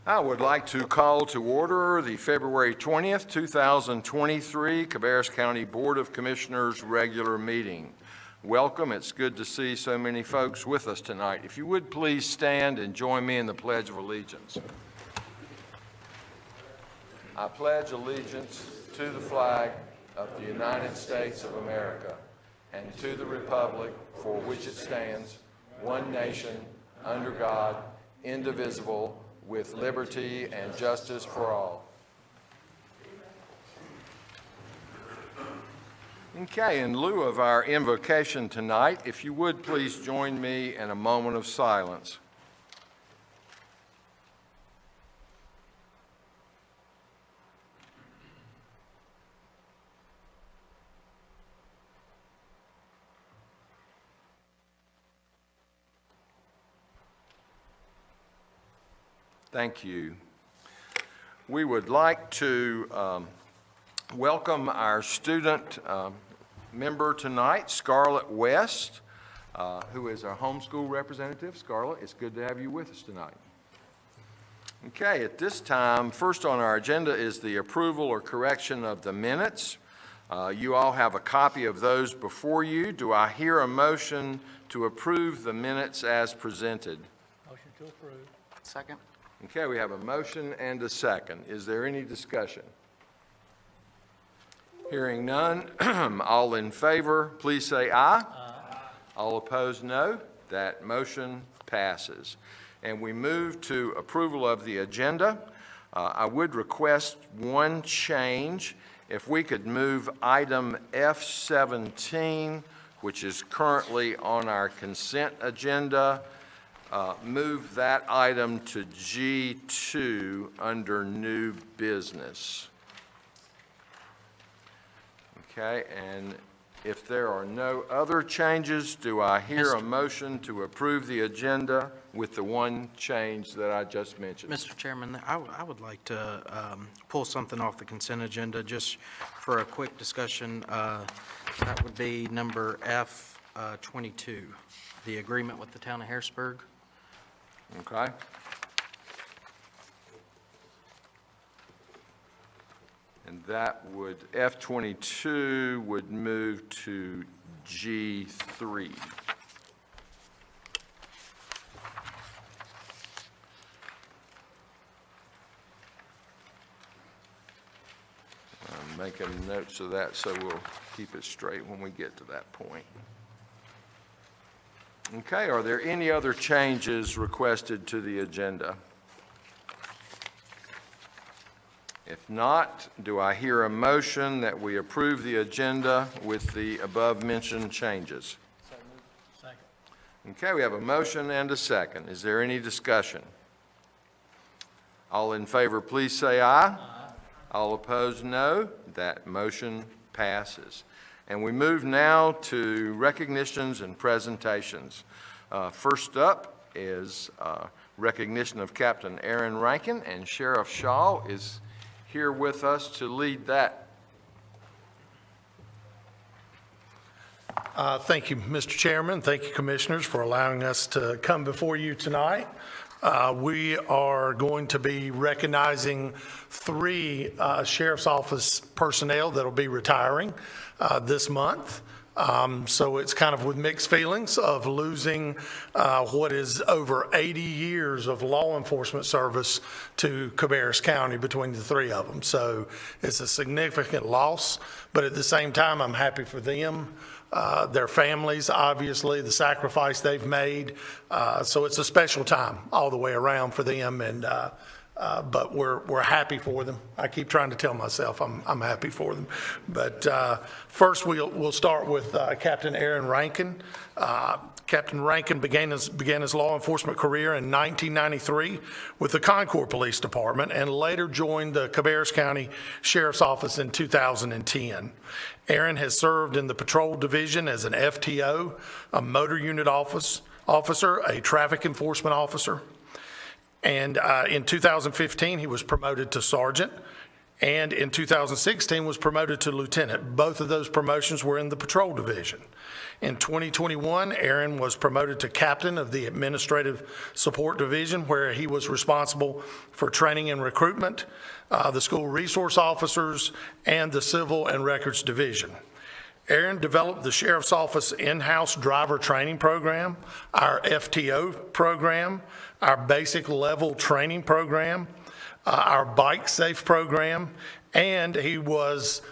I would like to call to order the February 20th, 2023 Cabarrus County Board of Commissioners regular meeting. Welcome. It's good to see so many folks with us tonight. If you would please stand and join me in the Pledge of Allegiance. I pledge allegiance to the flag of the United States of America and to the republic for which it stands, one nation, under God, indivisible, with liberty and justice for all. Okay, in lieu of our invocation tonight, if you would please join me in a moment of silence. Thank you. We would like to welcome our student member tonight, Scarlett West, who is our homeschool representative. Scarlett, it's good to have you with us tonight. Okay, at this time, first on our agenda is the approval or correction of the minutes. You all have a copy of those before you. Do I hear a motion to approve the minutes as presented? Motion to approve. Second. Okay, we have a motion and a second. Is there any discussion? Hearing none, all in favor, please say aye. Aye. All opposed, no. That motion passes. And we move to approval of the agenda. I would request one change. If we could move item F17, which is currently on our consent agenda, move that item to G2 under new business. Okay, and if there are no other changes, do I hear a motion to approve the agenda with the one change that I just mentioned? Mr. Chairman, I would like to pull something off the consent agenda just for a quick discussion. That would be number F22, the agreement with the town of Harrisburg. Okay. And that would, F22 would move to G3. I'm making notes of that so we'll keep it straight when we get to that point. Okay, are there any other changes requested to the agenda? If not, do I hear a motion that we approve the agenda with the above-mentioned changes? Second. Okay, we have a motion and a second. Is there any discussion? All in favor, please say aye. Aye. All opposed, no. That motion passes. And we move now to recognitions and presentations. First up is recognition of Captain Aaron Rankin, and Sheriff Shaw is here with us to lead that. Thank you, Mr. Chairman. Thank you, Commissioners, for allowing us to come before you tonight. We are going to be recognizing 3 Sheriff's Office personnel that will be retiring this month. So it's kind of with mixed feelings of losing what is over 80 years of law enforcement service to Cabarrus County between the 3 of them. So it's a significant loss, but at the same time, I'm happy for them, their families, obviously, the sacrifice they've made. So it's a special time all the way around for them, and but we're happy for them. I keep trying to tell myself I'm happy for them. But first we'll start with Captain Aaron Rankin. Captain Rankin began his law enforcement career in 1993 with the Concord Police Department and later joined the Cabarrus County Sheriff's Office in 2010. Aaron has served in the Patrol Division as an FTO, a motor unit officer, a traffic enforcement officer. And in 2015, he was promoted to sergeant. and in 2016 was promoted to lieutenant. Both of those promotions were in the patrol division. In 2021, Aaron was promoted to captain of the administrative support division, where he was responsible for training and recruitment, the school resource officers, and the civil and records division. Aaron developed the Sheriff's Office in-house driver training program, our FTO program, our basic level training program, our bike safe program, and he was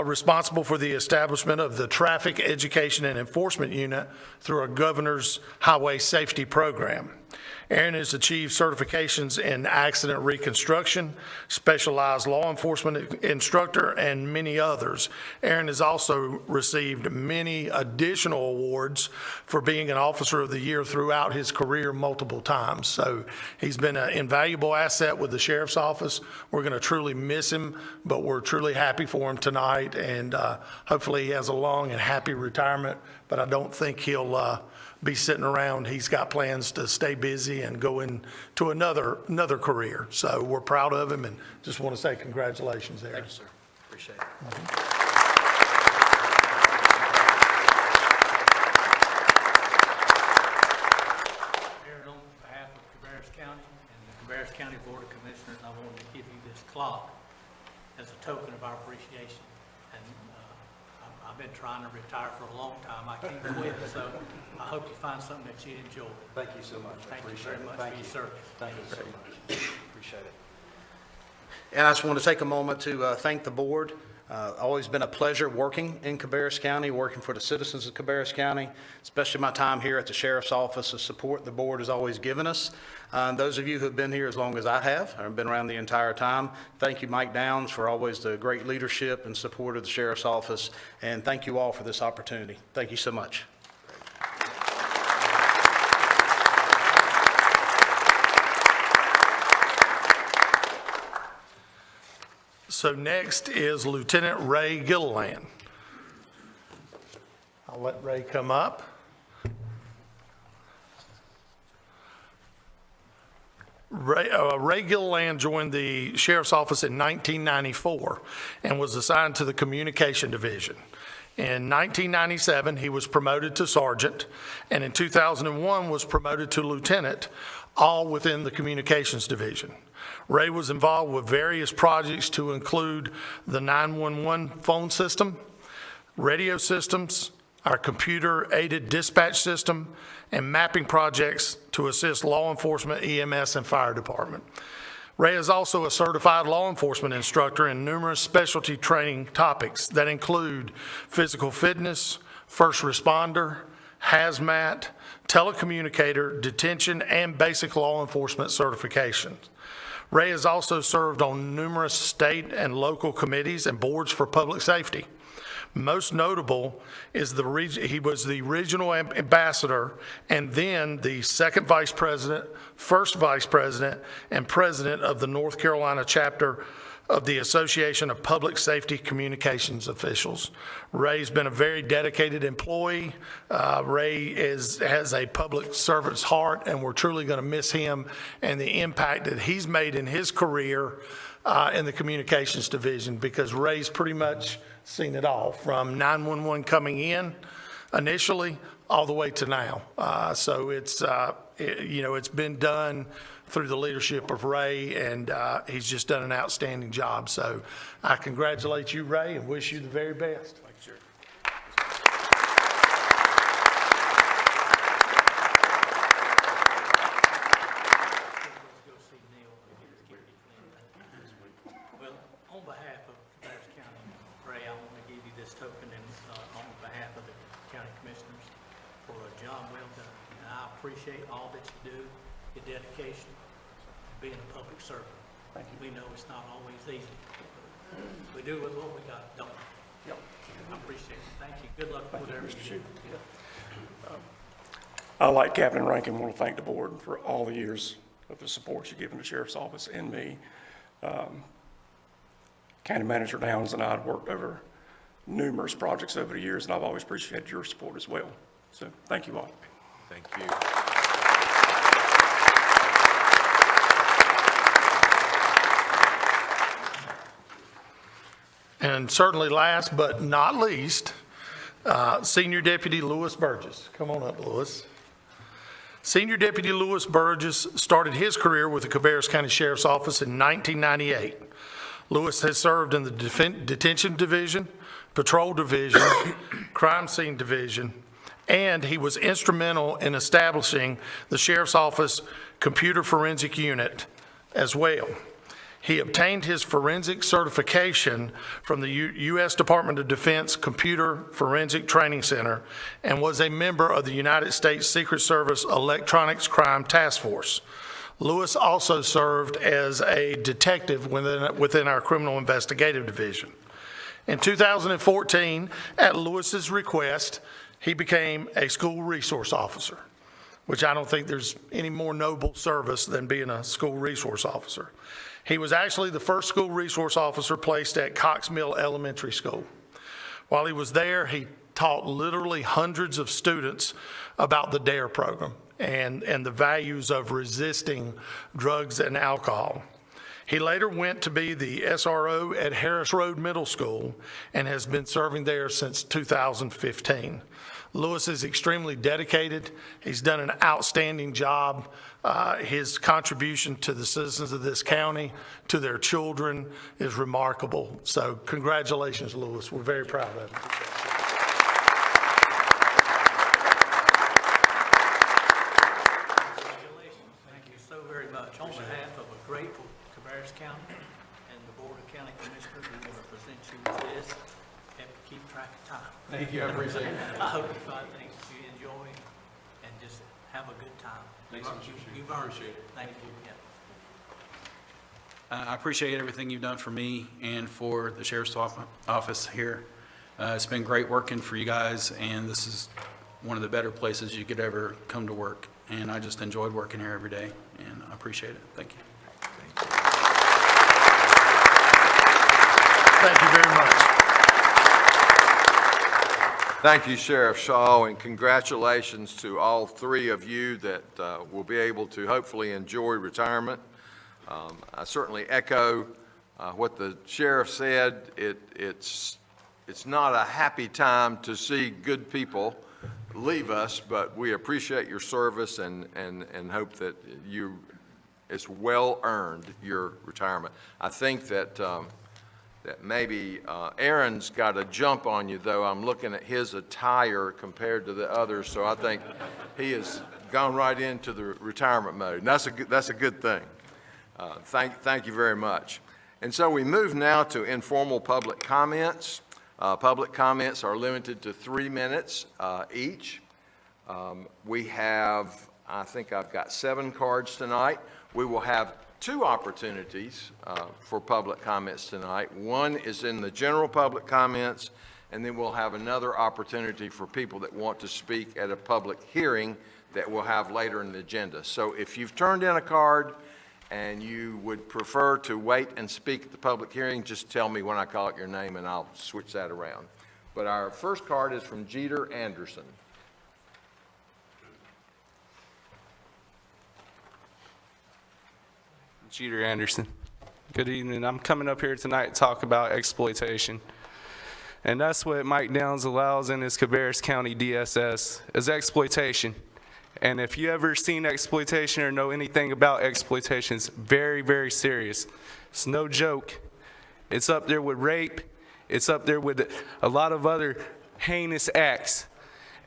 responsible for the establishment of the Traffic Education and Enforcement Unit through our Governor's Highway Safety Program. Aaron has achieved certifications in accident reconstruction, specialized law enforcement instructor, and many others. Aaron has also received many additional awards for being an Officer of the Year throughout his career multiple times. So he's been an invaluable asset with the Sheriff's Office. We're going to truly miss him, but we're truly happy for him tonight, and hopefully he has a long and happy retirement, but I don't think he'll be sitting around. He's got plans to stay busy and go into another career. So we're proud of him and just want to say congratulations, Aaron. Thank you, sir. Appreciate it. Mayor, on behalf of Cabarrus County and the Cabarrus County Board of Commissioners, I wanted to give you this clock as a token of our appreciation. And I've been trying to retire for a long time. I can't quit, so I hope you find something that you enjoy. Thank you so much. I Thank you appreciate very it. much Thank for your you. service. Thank you so much. Appreciate it. And I just want to take a moment to thank the board. Always been a pleasure working in Cabarrus County, working for the citizens of Cabarrus County, especially my time here at the Sheriff's Office, the support the board has always given us. Those of you who have been here as long as I have, I've been around the entire time, thank you, Mike Downs, for always the great leadership and support of the Sheriff's Office, and thank you all for this opportunity. Thank you so much. So next is Lieutenant Ray Gilliland. I'll let Ray come up. Ray Gilliland joined the Sheriff's Office in 1994 and was assigned to the Communication Division. In 1997, he was promoted to sergeant, and in 2001 was promoted to lieutenant, all within the Communications Division. Ray was involved with various projects to include the 911 phone system, radio systems, our computer-aided dispatch system, and mapping projects to assist law enforcement, EMS, and fire department. Ray is also a certified law enforcement instructor in numerous specialty training topics that include physical fitness, first responder, hazmat, telecommunicator, detention, and basic law enforcement certifications. Ray has also served on numerous state and local committees and boards for public safety. Most notable is he was the regional ambassador and then the second vice president, first vice president, and president of the North Carolina chapter of the Association of Public Safety Communications Officials. Ray's been a very dedicated employee. Ray has a public servant's heart, and we're truly going to miss him and the impact that he's made in his career in the Communications Division, because Ray's pretty much seen it all, from 911 coming in initially all the way to now. So it's been done through the leadership of Ray, and he's just done an outstanding job. So I congratulate you, Ray, and wish you the very best. Thank you, sir. Go see Neil and get his kidney cleaned. Well, on behalf of Cabarrus County, Ray, I want to give you this token and on behalf of the county commissioners for a job well done. And I appreciate all that you do, your dedication, and being a public servant. Thank you. We know it's not always easy. We do with what we got, don't we? Yep. I appreciate it. Thank you. Good luck with whatever you do. I, like Captain Rankin, want to thank the board for all the years of the support you've given the Sheriff's Office and me. County Manager Downs and I have worked over numerous projects over the years, and I've always appreciated your support as well. So thank you all. Thank you. And certainly last but not least, Senior Deputy Lewis Burgess. Come on up, Lewis. Senior Deputy Lewis Burgess started his career with the Cabarrus County Sheriff's Office in 1998. Lewis has served in the Detention Division, Patrol Division, Crime Scene Division, and he was instrumental in establishing the Sheriff's Office Computer Forensic Unit as well. He obtained his forensic certification from the U.S. Department of Defense Computer Forensic Training Center and was a member of the United States Secret Service Electronics Crime Task Force. Lewis also served as a detective within our Criminal Investigative Division. In 2014, at Lewis's request, he became a school resource officer, which I don't think there's any more noble service than being a school resource officer. He was actually the first school resource officer placed at Cox Mill Elementary School. While he was there, he taught literally hundreds of students about the DARE program and the values of resisting drugs and alcohol. He later went to be the SRO at Harris Road Middle School and has been serving there since 2015. Lewis is extremely dedicated. He's done an outstanding job. His contribution to the citizens of this county, to their children, is remarkable. So congratulations, Lewis. We're very proud of you. Congratulations. Thank you so very much. On behalf of a grateful Cabarrus County and the Board of County Commissioners, we want to present you with this. Have to keep track of time. Thank you, I appreciate it. I hope you find things that you enjoy and just have a good time. Thanks so much. You've earned it. Thank you. Yeah. I appreciate everything you've done for me and for the Sheriff's Office here. It's been great working for you guys, and this is one of the better places you could ever come to work. And I just enjoyed working here every day, and I appreciate it. Thank you. Thank you very much. Thank you, Sheriff Shaw, and congratulations to all three of you that will be able to hopefully enjoy retirement. I certainly echo what the sheriff said. It's not a happy time to see good people leave us, but we appreciate your service and hope that it's well earned, your retirement. I think that maybe Aaron's got a jump on you, though. I'm looking at his attire compared to the others, so I think he has gone right into the retirement mode, and that's a good thing. Thank you very much. And so we move now to informal public comments. Public comments are limited to 3 minutes each. We have, I think I've got 7 cards tonight. We will have 2 opportunities for public comments tonight. One is in the general public comments, and then we'll have another opportunity for people that want to speak at a public hearing that we'll have later in the agenda. So if you've turned in a card and you would prefer to wait and speak at the public hearing, just tell me when I call out your name and I'll switch that around. But our first card is from Jeter Anderson. Jeter Anderson. Good evening. I'm coming up here tonight to talk about exploitation. And that's what Mike Downs allows in his Cabarrus County DSS, is exploitation. And if you ever seen exploitation or know anything about exploitation, it's very, very serious. It's no joke. It's up there with rape. It's up there with a lot of other heinous acts.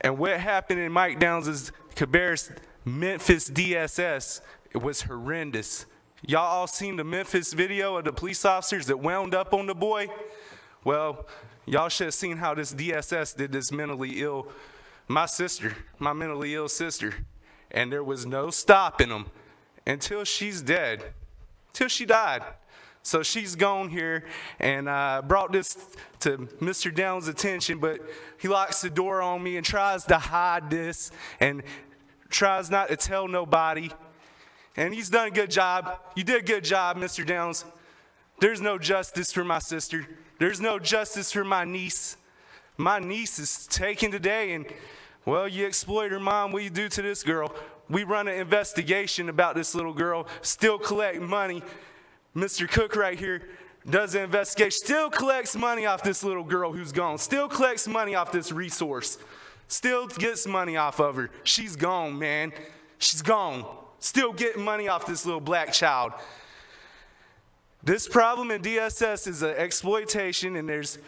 And what happened in Mike Downs' Cabarrus Memphis DSS, it was horrendous. Y'all all seen the Memphis video of the police officers that wound up on the boy? Well, y'all should have seen how this DSS did this mentally ill, my mentally ill sister. And there was no stopping them until she's dead, till she died. So she's gone here, and I brought this to Mr. Downs' attention, but he locks the door on me and tries to hide this and tries not to tell nobody. And he's done a good job. You did a good job, Mr. Downs. There's no justice for my sister. There's no justice for my niece. My niece is taken today, and, well, you exploit her mom. What do you do to this girl? We run an investigation about this little girl, still collect money. Mr. Cook right here does the investigation, still collects money off this little girl who's gone, still collects money off this resource, still gets money off of her. She's gone, man. She's gone. Still getting money off this little black child. This problem in DSS is an exploitation, and there's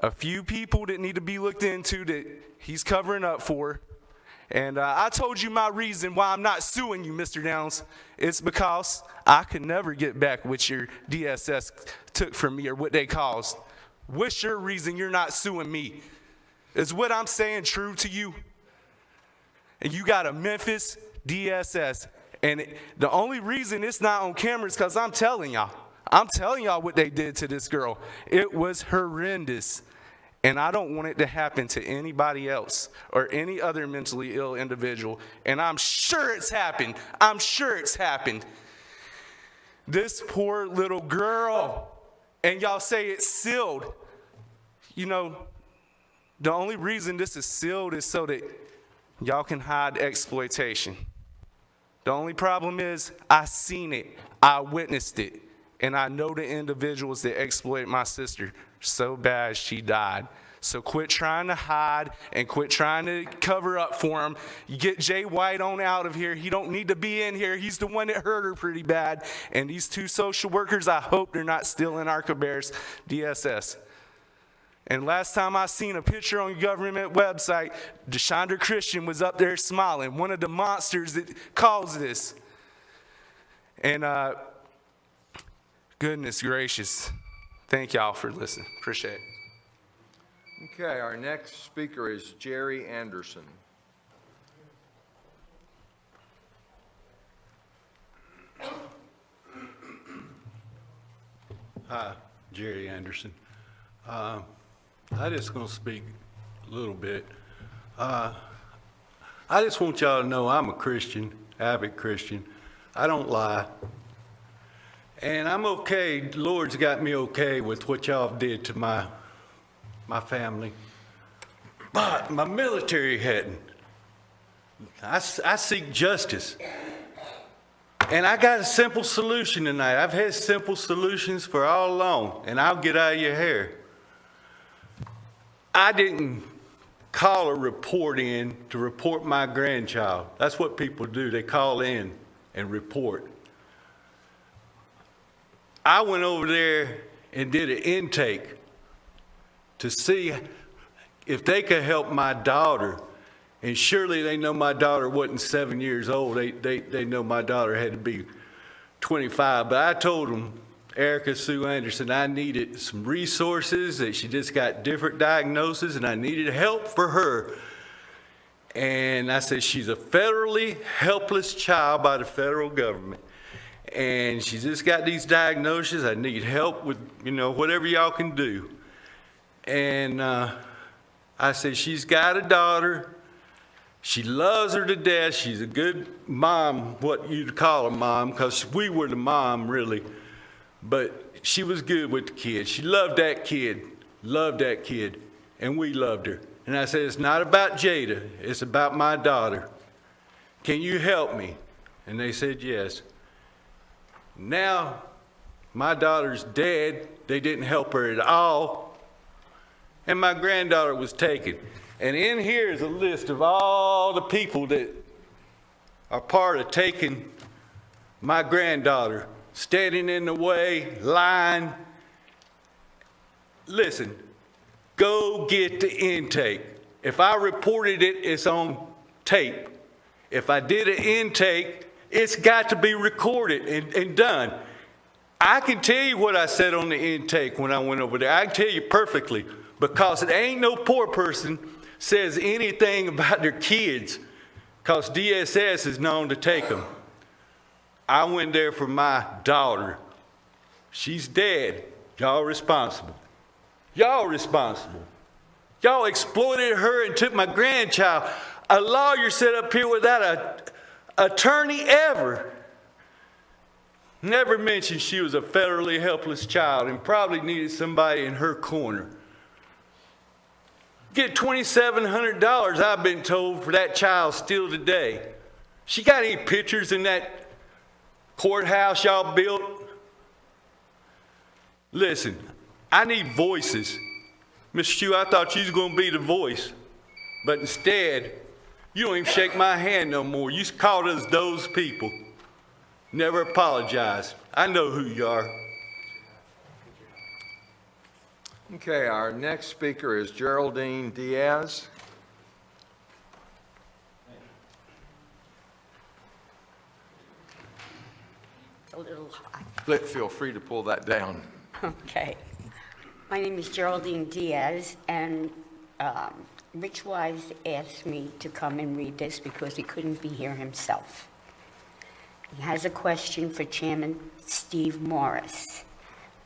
a few people that need to be looked into that he's covering up for. And I told you my reason why I'm not suing you, Mr. Downs. It's because I could never get back what your DSS took from me or what they caused. What's your reason you're not suing me? Is what I'm saying true to you? And you got a Memphis DSS. And the only reason it's not on camera is because I'm telling y'all. I'm telling y'all what they did to this girl. It was horrendous. And I don't want it to happen to anybody else or any other mentally ill individual. And I'm sure it's happened. I'm sure it's happened. This poor little girl. And y'all say it's sealed. You know, the only reason this is sealed is so that y'all can hide exploitation. The only problem is I seen it. I witnessed it. And I know the individuals that exploited my sister so bad she died. So quit trying to hide and quit trying to cover up for him. You get Jay White on out of here. He don't need to be in here. He's the one that hurt her pretty bad. And these two social workers, I hope they're not still in our Cabarrus DSS. And last time I seen a picture on your government website, Deshandra Christian was up there smiling, one of the monsters that caused this. And goodness gracious, thank y'all for listening. Appreciate it. Okay, our next speaker is Jerry Anderson. Hi, Jerry Anderson. I just going to speak a little bit. I just want y'all to know I'm a Christian, avid Christian. I don't lie. And I'm okay. The Lord's got me okay with what y'all did to my family. But my military hadn't. I seek justice. And I got a simple solution tonight. I've had simple solutions for all along, and I'll get out of your hair. I didn't call a report in to report my grandchild. That's what people do. They call in and report. I went over there and did an intake to see if they could help my daughter. And surely they know my daughter wasn't 7 years old. They know my daughter had to be 25. But I told them, Erica Sue Anderson, I needed some resources, that she just got different diagnoses, and I needed help for her. And I said, she's a federally helpless child by the federal government. And she just got these diagnoses. I need help with, whatever y'all can do. And I said, she's got a daughter. She loves her to death. She's a good mom, what you'd call a mom, because we were the mom, really. But she was good with the kid. She loved that kid, and we loved her. And I said, it's not about Jada. It's about my daughter. Can you help me? And they said, yes. Now, my daughter's dead. They didn't help her at all. And my granddaughter was taken. And in here is a list of all the people that are part of taking my granddaughter, standing in the way, lying. Listen, go get the intake. If I reported it, it's on tape. If I did an intake, it's got to be recorded and done. I can tell you what I said on the intake when I went over there. I can tell you perfectly, because it ain't no poor person says anything about their kids, because DSS is known to take them. I went there for my daughter. She's dead. Y'all responsible. Y'all responsible. Y'all exploited her and took my grandchild. A lawyer sat up here without an attorney ever. Never mentioned she was a federally helpless child and probably needed somebody in her corner. Get $2,700, I've been told, for that child still today. She got any pictures in that courthouse y'all built? Listen, I need voices. Mr. Chu, I thought you was gonna be the voice, but instead, you don't even shake my hand no more. You called us those people. Never apologize. I know who you are. Okay, our next speaker is Geraldine Diaz. A little high. Feel free to pull that down. Okay. My name is Geraldine Diaz, and Rich Wise asked me to come and read this because he couldn't be here himself. He has a question for Chairman Steve Morris.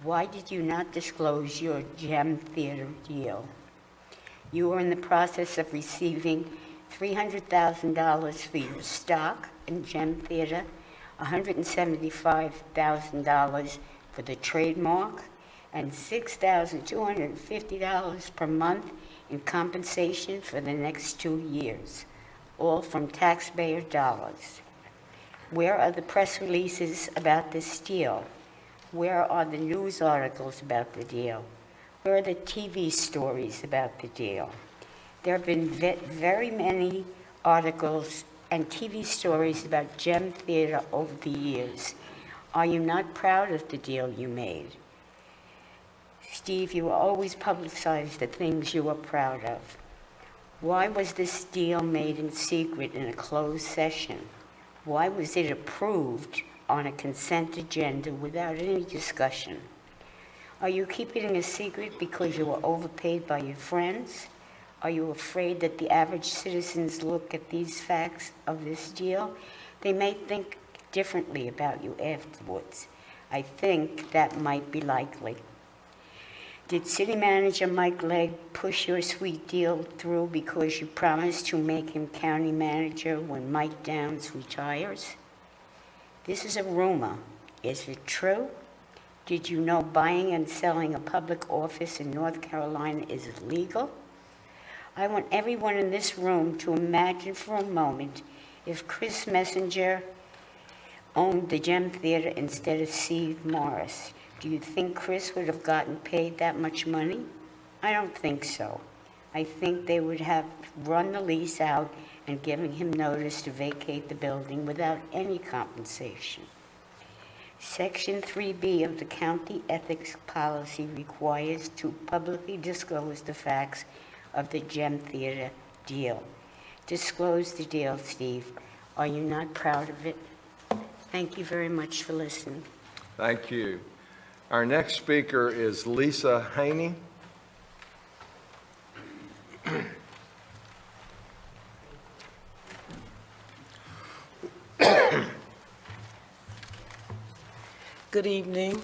Why did you not disclose your Gem Theater deal? You are in the process of receiving $300,000 for your stock in Gem Theater, $175,000 for the trademark, and $6,250 per month in compensation for the next 2 years, all from taxpayer dollars. Where are the press releases about this deal? Where are the news articles about the deal? Where are the TV stories about the deal? There have been very many articles and TV stories about Gem Theater over the years. Are you not proud of the deal you made? Steve, you always publicize the things you are proud of. Why was this deal made in secret in a closed session? Why was it approved on a consent agenda without any discussion? Are you keeping it a secret because you were overpaid by your friends? Are you afraid that the average citizens look at these facts of this deal? They may think differently about you afterwards. I think that might be likely. Did City Manager Mike Legg push your sweet deal through because you promised to make him county manager when Mike Downs retires? This is a rumor. Is it true? Did you know buying and selling a public office in North Carolina is illegal? I want everyone in this room to imagine for a moment if Chris Messenger owned the Gem Theater instead of Steve Morris. Do you think Chris would have gotten paid that much money? I don't think so. I think they would have run the lease out and given him notice to vacate the building without any compensation. Section 3B of the county ethics policy requires to publicly disclose the facts of the Gem Theater deal. Disclose the deal, Steve. Are you not proud of it? Thank you very much for listening. Thank you. Our next speaker is Lisa Haney. Good evening,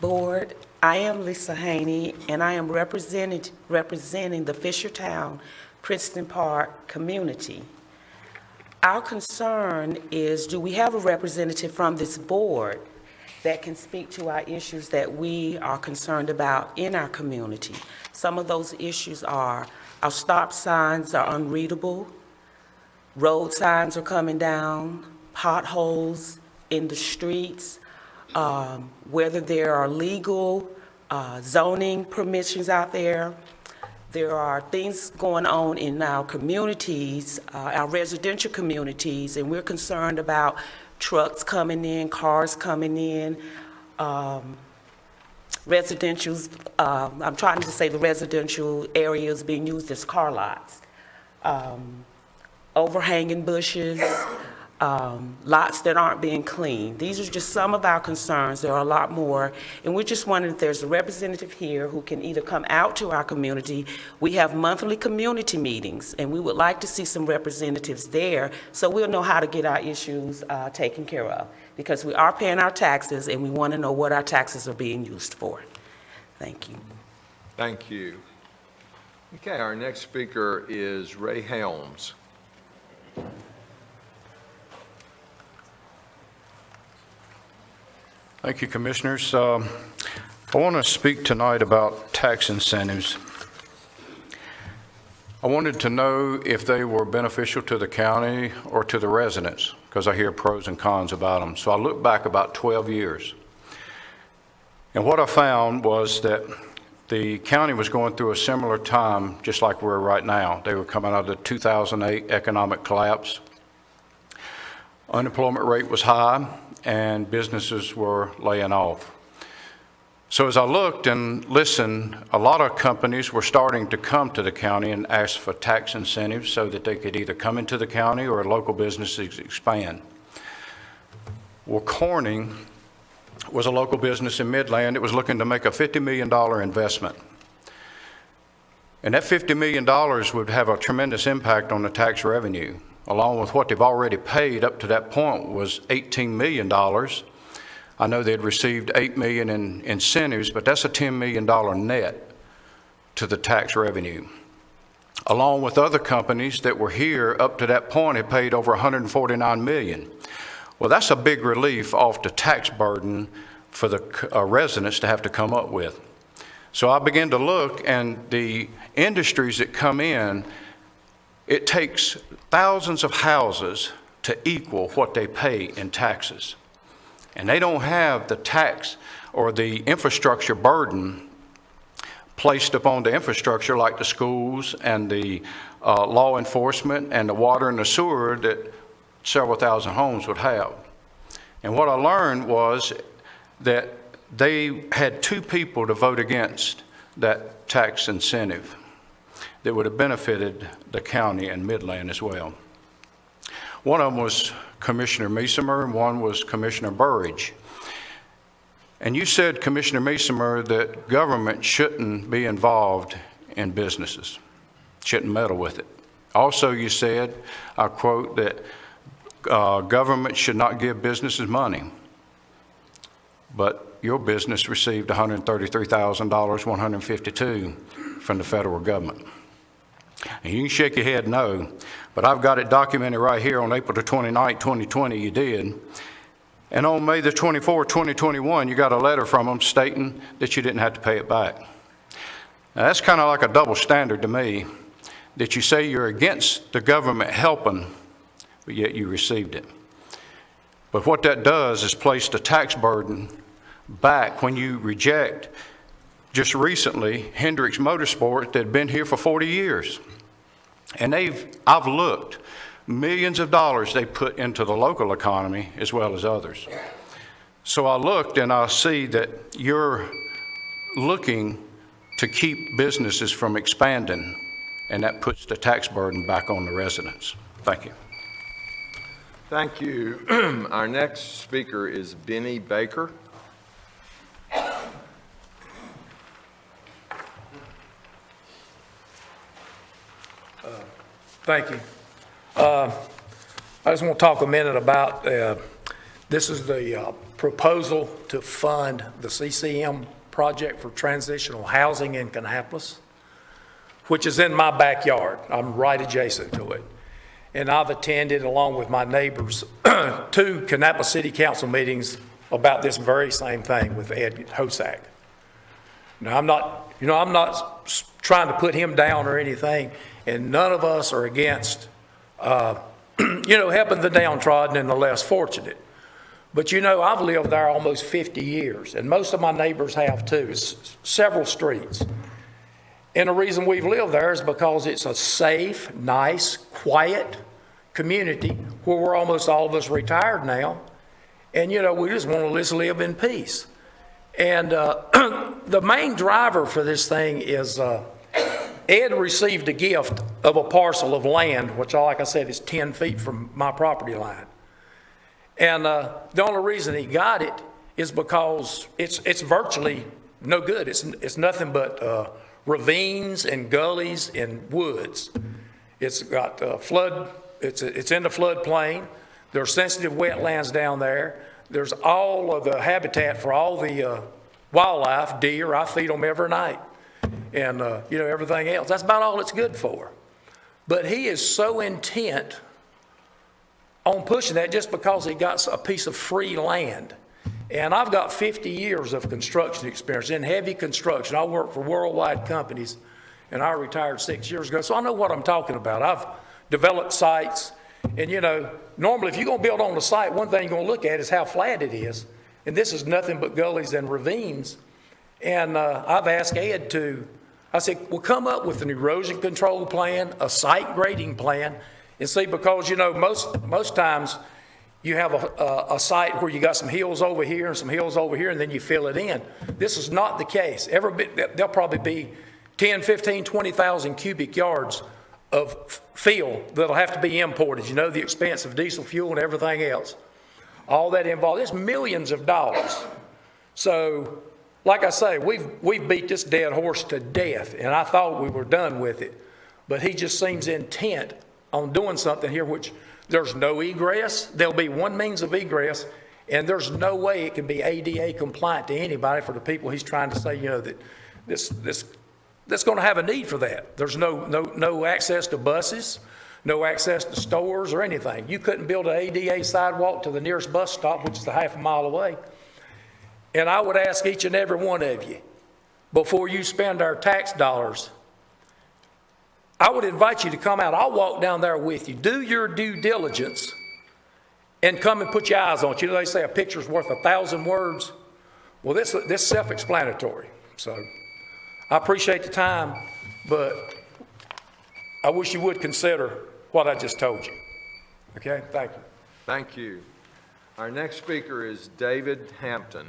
Board. I am Lisa Haney, and I am representing the Fishertown Princeton Park community. Our concern is, do we have a representative from this board that can speak to our issues that we are concerned about in our community? Some of those issues are our stop signs are unreadable, road signs are coming down, potholes in the streets, whether there are legal zoning permissions out there. There are things going on in our communities, our residential communities, and we're concerned about trucks coming in, cars coming in, residentials, I'm trying to say the residential areas being used as car lots, overhanging bushes, lots that aren't being cleaned. These are just some of our concerns. There are a lot more, and we're just wondering if there's a representative here who can either come out to our community. We have monthly community meetings, and we would like to see some representatives there so we'll know how to get our issues taken care of, because we are paying our taxes, and we want to know what our taxes are being used for. Thank you. Thank you. Okay, our next speaker is Ray Helms. Thank you, Commissioners. I want to speak tonight about tax incentives. I wanted to know if they were beneficial to the county or to the residents, because I hear pros and cons about them. So I look back about 12 years. And what I found was that the county was going through a similar time, just like we're right now. They were coming out of the 2008 economic collapse. Unemployment rate was high, and businesses were laying off. So as I looked and listened, a lot of companies were starting to come to the county and ask for tax incentives so that they could either come into the county or local businesses expand. Well, Corning was a local business in Midland. It was looking to make a $50 million investment. And that $50 million would have a tremendous impact on the tax revenue, along with what they've already paid up to that point was $18 million. I know they'd received $8 million in incentives, but that's a $10 million net to the tax revenue. Along with other companies that were here up to that point had paid over $149 million. Well, that's a big relief off the tax burden for the residents to have to come up with. So I began to look, and the industries that come in, it takes thousands of houses to equal what they pay in taxes. And they don't have the tax or the infrastructure burden placed upon the infrastructure like the schools and the law enforcement and the water and the sewer that several thousand homes would have. And what I learned was that they had two people to vote against that tax incentive that would have benefited the county and Midland as well. One of them was Commissioner Meesemer and one was Commissioner Burridge. And you said, Commissioner Meesemer, that government shouldn't be involved in businesses, shouldn't meddle with it. Also, you said, I quote, that government should not give businesses money. But your business received $133,152 from the federal government. And you can shake your head no, but I've got it documented right here on April the 29th, 2020, you did. And on May the 24th, 2021, you got a letter from them stating that you didn't have to pay it back. Now, that's kind of like a double standard to me, that you say you're against the government helping, but yet you received it. But what that does is place the tax burden back when you reject, just recently, Hendricks Motorsport that had been here for 40 years. And I've looked, millions of dollars they put into the local economy as well as others. So I looked and I see that you're looking to keep businesses from expanding, and that puts the tax burden back on the residents. Thank you. Thank you. Our next speaker is Benny Baker. Thank you. I just want to talk a minute about, this is the proposal to fund the CCM project for transitional housing in Kannapolis, which is in my backyard. I'm right adjacent to it. And I've attended, along with my neighbors, 2 Kannapolis City Council meetings about this very same thing with Ed Hosack. Now, I'm not trying to put him down or anything, and none of us are against, helping the downtrodden and the less fortunate. But I've lived there almost 50 years, and most of my neighbors have too. It's several streets. And the reason we've lived there is because it's a safe, nice, quiet community where we're almost all of us retired now. And, we just want to just live in peace. And the main driver for this thing is Ed received a gift of a parcel of land, which, like I said, is 10 feet from my property line. And the only reason he got it is because it's virtually no good. It's nothing but ravines and gullies and woods. It's got flood. It's in the floodplain. There's sensitive wetlands down there. There's all of the habitat for all the wildlife, deer. I feed them every night, and everything else. That's about all it's good for. But he is so intent on pushing that just because he got a piece of free land. And I've got 50 years of construction experience in heavy construction. I work for worldwide companies, and I retired 6 years ago, so I know what I'm talking about. I've developed sites, and normally if you're going to build on the site, one thing you're going to look at is how flat it is. And this is nothing but gullies and ravines. And I've asked Ed I said, well, come up with an erosion control plan, a site grading plan, and see, because, you know, most times you have a site where you got some hills over here and some hills over here, and then you fill it in. This is not the case. There'll probably be 10, 15, 20,000 cubic yards of fill that'll have to be imported. You know, the expense of diesel fuel and everything else. All that involved, it's millions of dollars. So, like I say, we've beat this dead horse to death, and I thought we were done with it. But he just seems intent on doing something here, which there's no egress. There'll be one means of egress, and there's no way it can be ADA compliant to anybody for the people he's trying to say, you know, that that's going to have a need for that. There's no access to buses, no access to stores or anything. You couldn't build an ADA sidewalk to the nearest bus stop, which is a half a mile away. And I would ask each and every one of you, before you spend our tax dollars, I would invite you to come out. I'll walk down there with you. Do your due diligence and come and put your eyes on it. You know, they say a picture's worth 1,000 words. Well, this is self-explanatory. So I appreciate the time, but I wish you would consider what I just told you. Okay, thank you. Thank you. Our next speaker is David Hampton.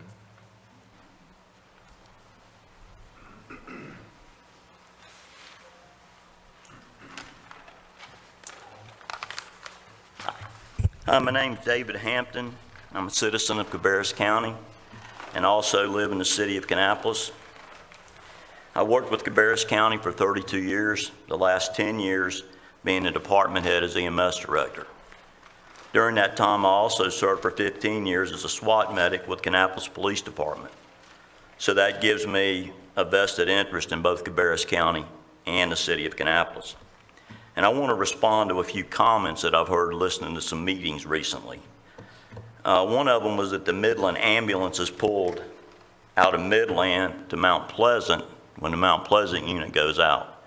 Hi, my name's David Hampton. I'm a citizen of Cabarrus County and also live in the city of Kannapolis. I worked with Cabarrus County for 32 years, the last 10 years being the department head as EMS director. During that time, I also served for 15 years as a SWAT medic with Kannapolis Police Department. So that gives me a vested interest in both Cabarrus County and the city of Kannapolis. And I want to respond to a few comments that I've heard listening to some meetings recently. One of them was that the Midland ambulance is pulled out of Midland to Mount Pleasant when the Mount Pleasant unit goes out.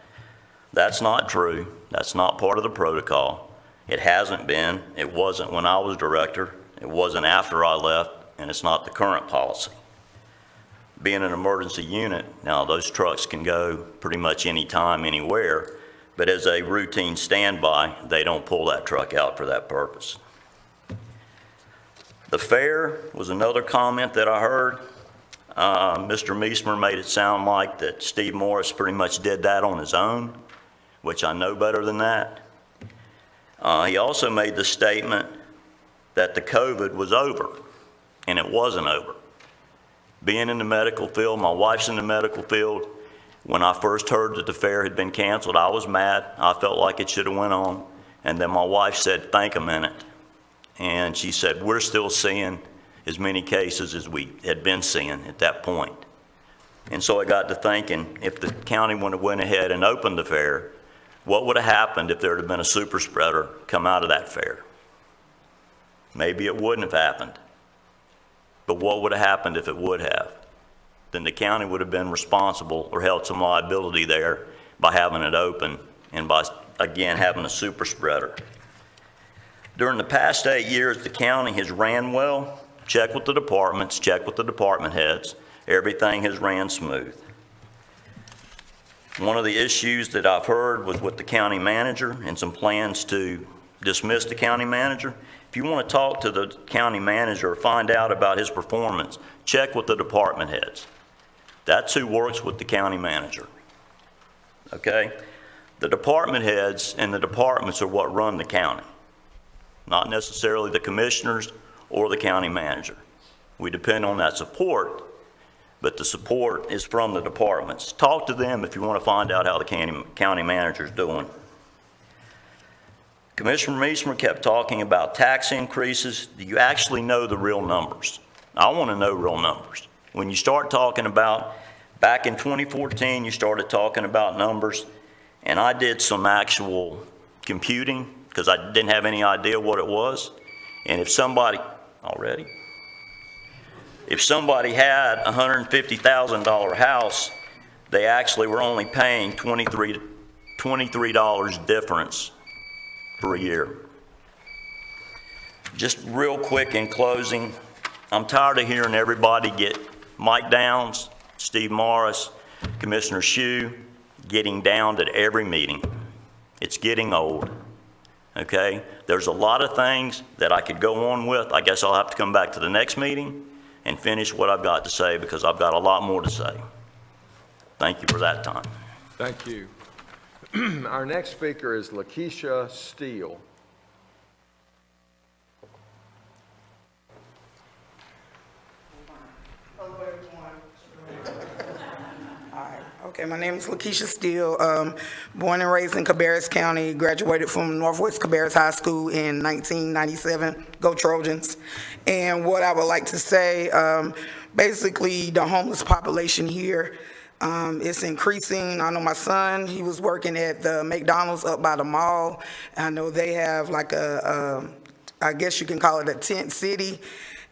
That's not true. That's not part of the protocol. It hasn't been. It wasn't when I was director. It wasn't after I left, and it's not the current policy. Being an emergency unit, now those trucks can go pretty much anytime, anywhere, but as a routine standby, they don't pull that truck out for that purpose. The fare was another comment that I heard. Mr. Meismer made it sound like that Steve Morris pretty much did that on his own, which I know better than that. He also made the statement that the COVID was over, and it wasn't over. Being in the medical field, my wife's in the medical field. When I first heard that the fair had been canceled, I was mad. I felt like it should have went on. And then my wife said, think a minute. And she said, we're still seeing as many cases as we had been seeing at that point. And so I got to thinking, if the county would have went ahead and opened the fair, what would have happened if there had been a super spreader come out of that fair? Maybe it wouldn't have happened. But what would have happened if it would have? Then the county would have been responsible or held some liability there by having it open and by, again, having a super spreader. During the past 8 years, the county has ran well. Check with the departments, check with the department heads. Everything has ran smooth. One of the issues that I've heard was with the county manager and some plans to dismiss the county manager. If you want to talk to the county manager or find out about his performance, check with the department heads. That's who works with the county manager, okay? The department heads and the departments are what run the county, not necessarily the commissioners or the county manager. We depend on that support, but the support is from the departments. Talk to them if you want to find out how the county manager's doing. Commissioner Meismer kept talking about tax increases. Do you actually know the real numbers? I want to know real numbers. When you start talking about, back in 2014, you started talking about numbers, and I did some actual computing because I didn't have any idea what it was. And if somebody, if somebody had a $150,000 house, they actually were only paying $23 difference for a year. Just real quick in closing, I'm tired of hearing everybody get Mike Downs, Steve Morris, Commissioner Shue, getting downed at every meeting. It's getting old, okay? There's a lot of things that I could go on with. I guess I'll have to come back to the next meeting and finish what I've got to say, because I've got a lot more to say. Thank you for that time. Thank you. Our next speaker is Lakeisha Steele. Okay, my name is Lakeisha Steele, born and raised in Cabarrus County, graduated from Northwest Cabarrus High School in 1997. Go Trojans. And what I would like to say, basically the homeless population here, it's increasing. I know my son, he was working at the McDonald's up by the mall. I know they have like I guess you can call it a tent city.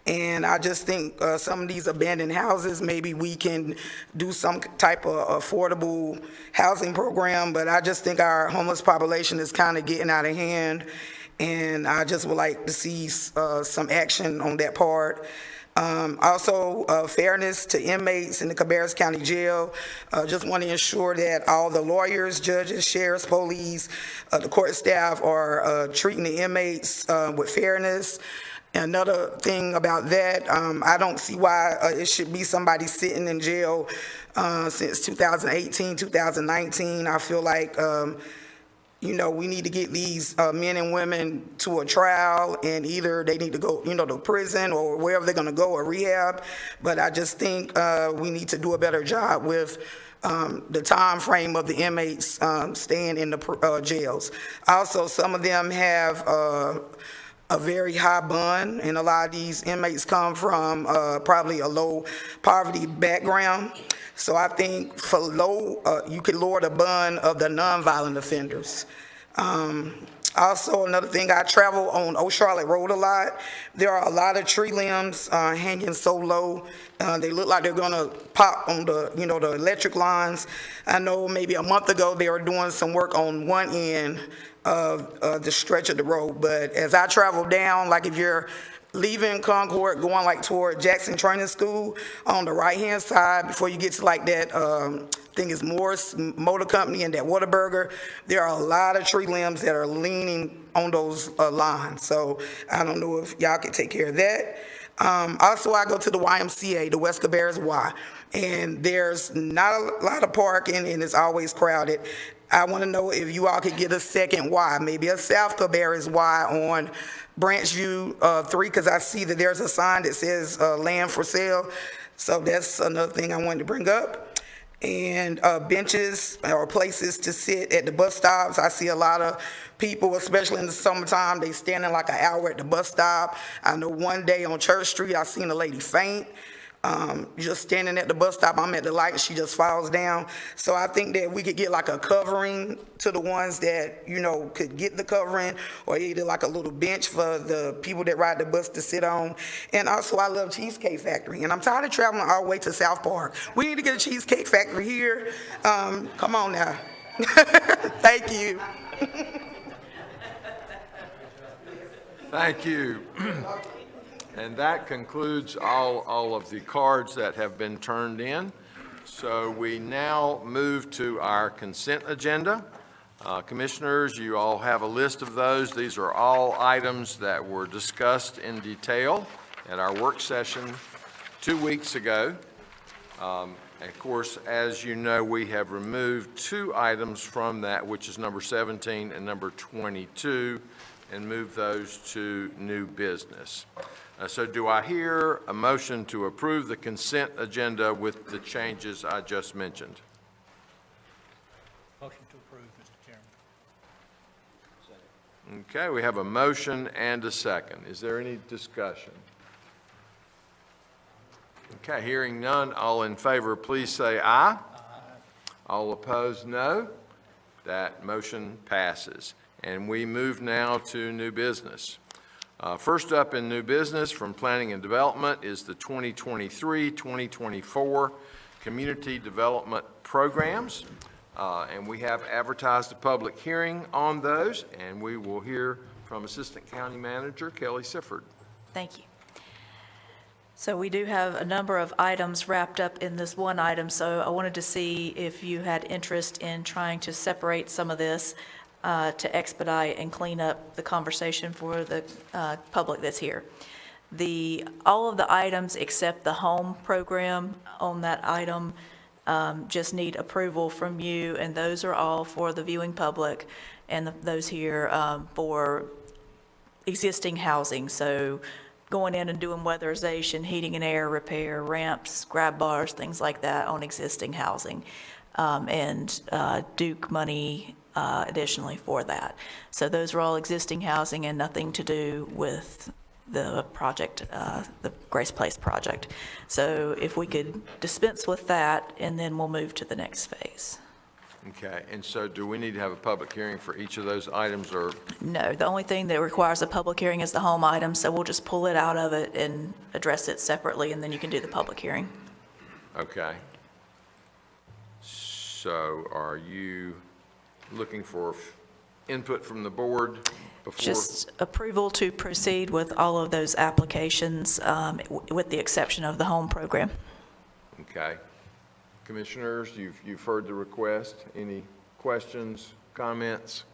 And I just think some of these abandoned houses, maybe we can do some type of affordable housing program, but I just think our homeless population is kind of getting out of hand, and I just would like to see some action on that part. Also, fairness to inmates in the Cabarrus County Jail. Just want to ensure that all the lawyers, judges, sheriffs, police, the court staff are treating the inmates with fairness. Another thing about that, I don't see why it should be somebody sitting in jail since 2018, 2019. I feel like, we need to get these men and women to a trial, and either they need to go, to prison or wherever they're going to go, or rehab. But I just think we need to do a better job with the time frame of the inmates staying in the jails. Also, some of them have a very high bond, and a lot of these inmates come from probably a low poverty background. So I think for you could lower the bond of the nonviolent offenders. Also, another thing, I travel on Old Charlotte Road a lot. There are a lot of tree limbs hanging so low. They look like they're gonna pop on the, the electric lines. I know maybe a month ago they were doing some work on one end of the stretch of the road, but as I travel down, like if you're leaving Concord, going like toward Jackson Training School, on the right-hand side, before you get to like that, I think it's Morris Motor Company and that Whataburger, there are a lot of tree limbs that are leaning on those lines. So I don't know if y'all could take care of that. Also, I go to the YMCA, the West Cabarrus Y, and there's not a lot of parking, and it's always crowded. I want to know if you all could get a second Y, maybe a South Cabarrus Y on Branchview 3, because I see that there's a sign that says land for sale. So that's another thing I wanted to bring up. And benches or places to sit at the bus stops. I see a lot of people, especially in the summertime, they standing like an hour at the bus stop. I know one day on Church Street, I seen a lady faint. Just standing at the bus stop, I'm at the light, she just falls down. So I think that we could get like a covering to the ones that, could get the covering, or either like a little bench for the people that ride the bus to sit on. And also, I love Cheesecake Factory, and I'm tired of traveling all the way to South Park. We need to get a Cheesecake Factory here. Come on now. Thank you. Thank you. And that concludes all of the cards that have been turned in. So we now move to our consent agenda. Commissioners, you all have a list of those. These are all items that were discussed in detail at our work session 2 weeks ago. And of course, as you know, we have removed 2 items from that, which is number 17 and number 22, and moved those to new business. So do I hear a motion to approve the consent agenda with the changes I just mentioned? Motion to approve, Mr. Chairman. Okay, we have a motion and a second. Is there any discussion? Okay, hearing none, all in favor, please say aye. Aye. All opposed, no. That motion passes. And we move now to new business. First up in new business from Planning and Development is the 2023-2024 Community Development Programs. And we have advertised a public hearing on those, and we will hear from Assistant County Manager Kelly Sifford. Thank you. So we do have a number of items wrapped up in this one item, so I wanted to see if you had interest in trying to separate some of this to expedite and clean up the conversation for the public that's here. All of the items except the home program on that item just need approval from you, and those are all for the viewing public, and those here for existing housing. So going in and doing weatherization, heating and air repair, ramps, grab bars, things like that on existing housing, and Duke money additionally for that. So those are all existing housing and nothing to do with the project, the Grace Place project. So if we could dispense with that, and then we'll move to the next phase. Okay, and so do we need to have a public hearing for each of those items, or? No, the only thing that requires a public hearing is the home item, so we'll just pull it out of it and address it separately, and then you can do the public hearing. Okay. So are you looking for input from the board before? Just approval to proceed with all of those applications, with the exception of the home program. Okay. Commissioners, you've heard the request. Any questions, comments?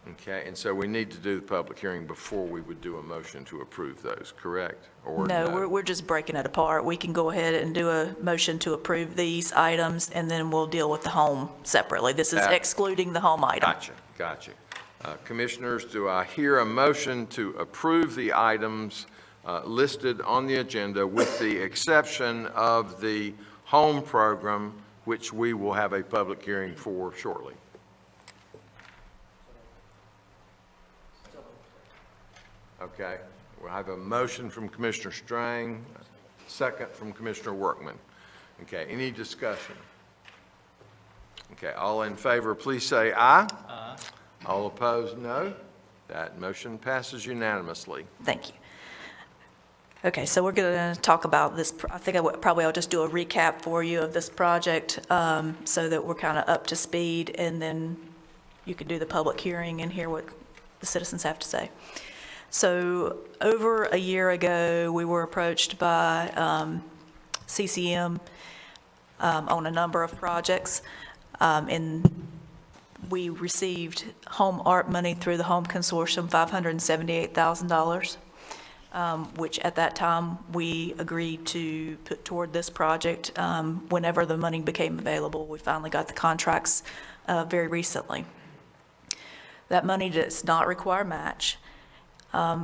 Okay, and so we need to do the public hearing before we would do a motion to approve those, correct? Or No, we're just breaking it apart. We can go ahead and do a motion to approve these items, and then we'll deal with the home separately. This is excluding the home item. Gotcha. Commissioners, do I hear a motion to approve the items listed on the agenda with the exception of the home program, which we will have a public hearing for shortly? Okay, we'll have a motion from Commissioner Strang, second from Commissioner Workman. Okay, any discussion? Okay, all in favor, please say aye. Aye. All opposed, no. That motion passes unanimously. Thank you. Okay, so we're going to talk about this. I think I'll just do a recap for you of this project so that we're kind of up to speed, and then you can do the public hearing and hear what the citizens have to say. So over a year ago, we were approached by CCM on a number of projects, and we received home art money through the Home Consortium, $578,000. Which at that time we agreed to put toward this project whenever the money became available. We finally got the contracts very recently. That money does not require match.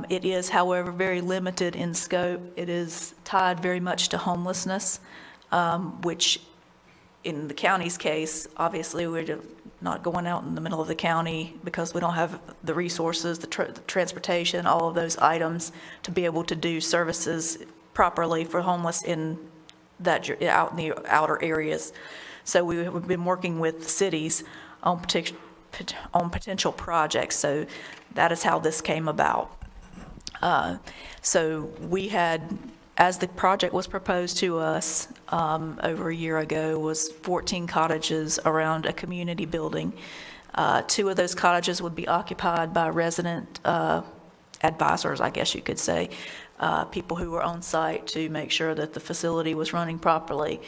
It is, however, very limited in scope. It is tied very much to homelessness, which in the county's case, obviously we're not going out in the middle of the county because we don't have the resources, the transportation, all of those items to be able to do services properly for homeless in that, out in the outer areas. So we've been working with cities on potential projects. So that is how this came about. So we had, as the project was proposed to us over a year ago, was 14 cottages around a community building. 2 of those cottages would be occupied by resident advisors, I guess you could say, people who were on site to make sure that the facility was running properly.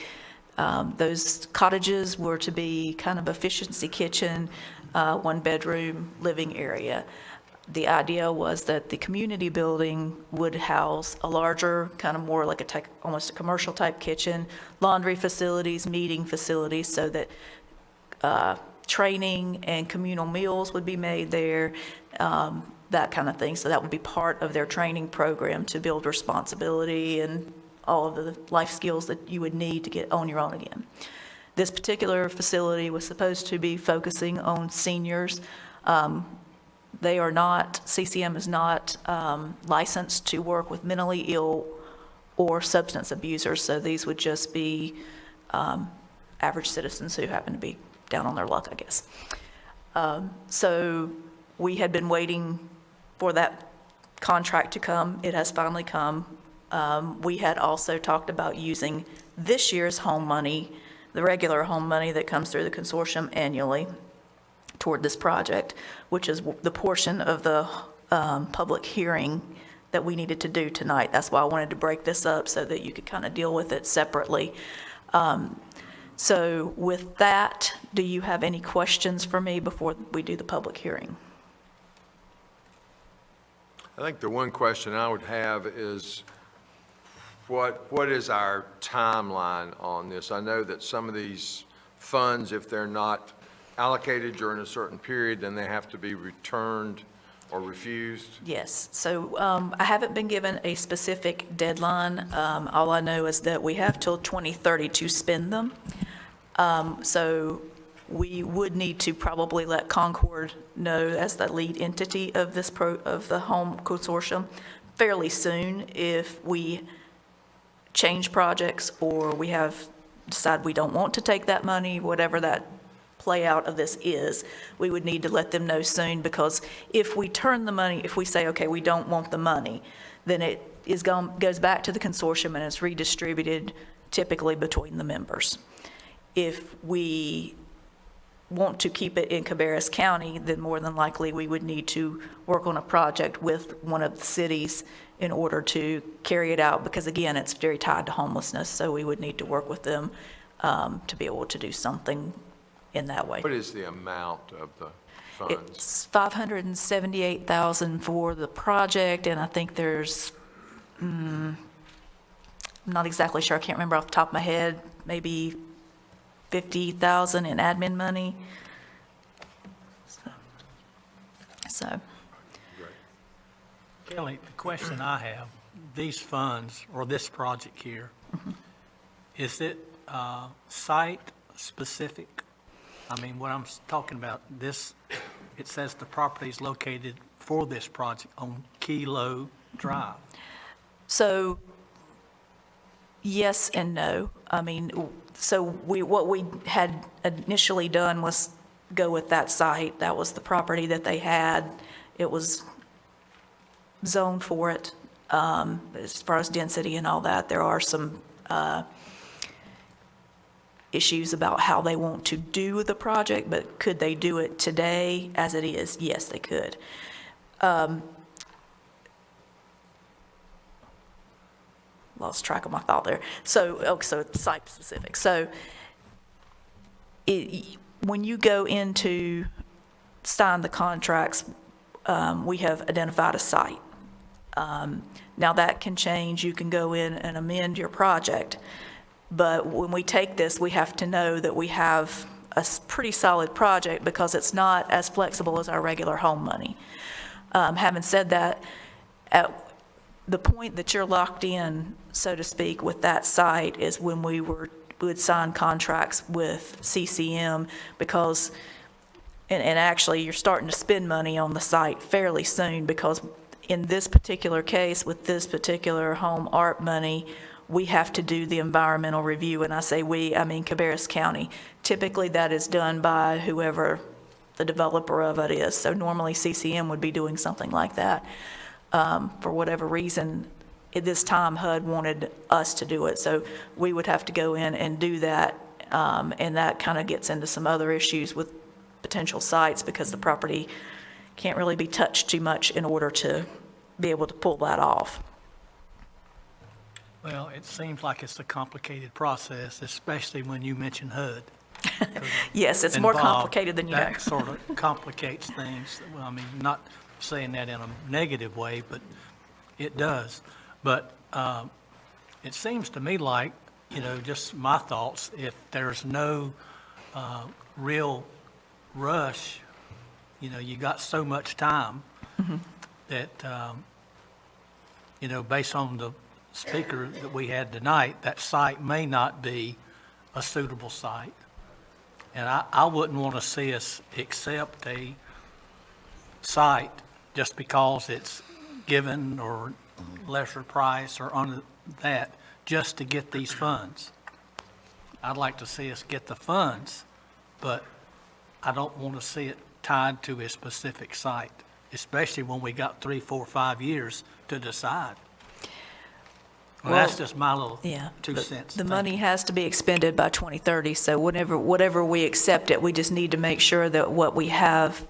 Those cottages were to be kind of efficiency kitchen, 1-bedroom living area. The idea was that the community building would house a larger, kind of more like almost a commercial type kitchen, laundry facilities, meeting facilities, so that training and communal meals would be made there, that kind of thing. So that would be part of their training program to build responsibility and all of the life skills that you would need to get on your own again. This particular facility was supposed to be focusing on seniors. They are not, CCM is not licensed to work with mentally ill or substance abusers, so these would just be average citizens who happen to be down on their luck, I guess. So we had been waiting for that contract to come. It has finally come. We had also talked about using this year's home money, the regular home money that comes through the consortium annually, toward this project, which is the portion of the public hearing that we needed to do tonight. That's why I wanted to break this up so that you could kind of deal with it separately. So with that, do you have any questions for me before we do the public hearing? I think the one question I would have is, what is our timeline on this? I know that some of these funds, if they're not allocated during a certain period, then they have to be returned or refused. Yes, so I haven't been given a specific deadline. All I know is that we have till 2030 to spend them. So we would need to probably let Concord know as the lead entity of this of the home consortium fairly soon if we change projects or we decide we don't want to take that money, whatever that play out of this is. We would need to let them know soon, because if we turn the money, if we say, okay, we don't want the money, then it goes back to the consortium and it's redistributed typically between the members. If we want to keep it in Cabarrus County, then more than likely we would need to work on a project with one of the cities in order to carry it out, because again, it's very tied to homelessness, so we would need to work with them to be able to do something in that way. What is the amount of the funds? It's $578,000 for the project, and I think there's, I'm not exactly sure, I can't remember off the top of my head, maybe $50,000 in admin money. So. Kelly, the question I have, these funds, or this project here, is it site-specific? I mean, what I'm talking about, this, it says the property is located for this project on Kilo Drive. So, yes and no. I mean, so what we had initially done was go with that site. That was the property that they had. It was zoned for it. As far as density and all that, there are some issues about how they want to do the project, but could they do it today as it is? Yes, they could. Lost track of my thought there. So it's site specific. So when you go into sign the contracts, we have identified a site. Now that can change. You can go in and amend your project. But when we take this, we have to know that we have a pretty solid project, because it's not as flexible as our regular home money. Having said that, at the point that you're locked in, so to speak, with that site is when we would sign contracts with CCM, because, and actually you're starting to spend money on the site fairly soon, because in this particular case, with this particular home art money, we have to do the environmental review. And I say we, I mean Cabarrus County. Typically that is done by whoever the developer of it is. So normally CCM would be doing something like that. For whatever reason, at this time HUD wanted us to do it. So we would have to go in and do that. And that kind of gets into some other issues with potential sites, because the property can't really be touched too much in order to be able to pull that off. Well, it seems like it's a complicated process, especially when you mention HUD. Yes, it's more complicated than you know. That sort of complicates things. Well, I mean, not saying that in a negative way, but it does. But it seems to me like, just my thoughts, if there's no real rush, you got so much time that, based on the speaker that we had tonight, that site may not be a suitable site. And I wouldn't want to see us accept a site just because it's given or lesser price or under that, just to get these funds. I'd like to see us get the funds, but I don't want to see it tied to a specific site, especially when we got 3, 4, 5 years to decide. Well, that's just my little 2 cents. The money has to be expended by 2030, so whatever we accept it, we just need to make sure that what we have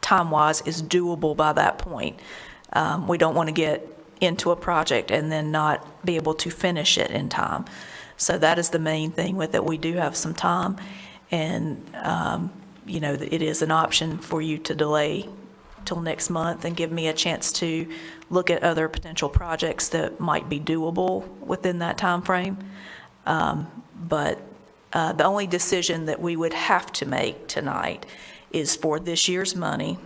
time-wise is doable by that point. We don't want to get into a project and then not be able to finish it in time. So that is the main thing with it. We do have some time, and, it is an option for you to delay till next month and give me a chance to look at other potential projects that might be doable within that time frame. But the only decision that we would have to make tonight is for this year's money,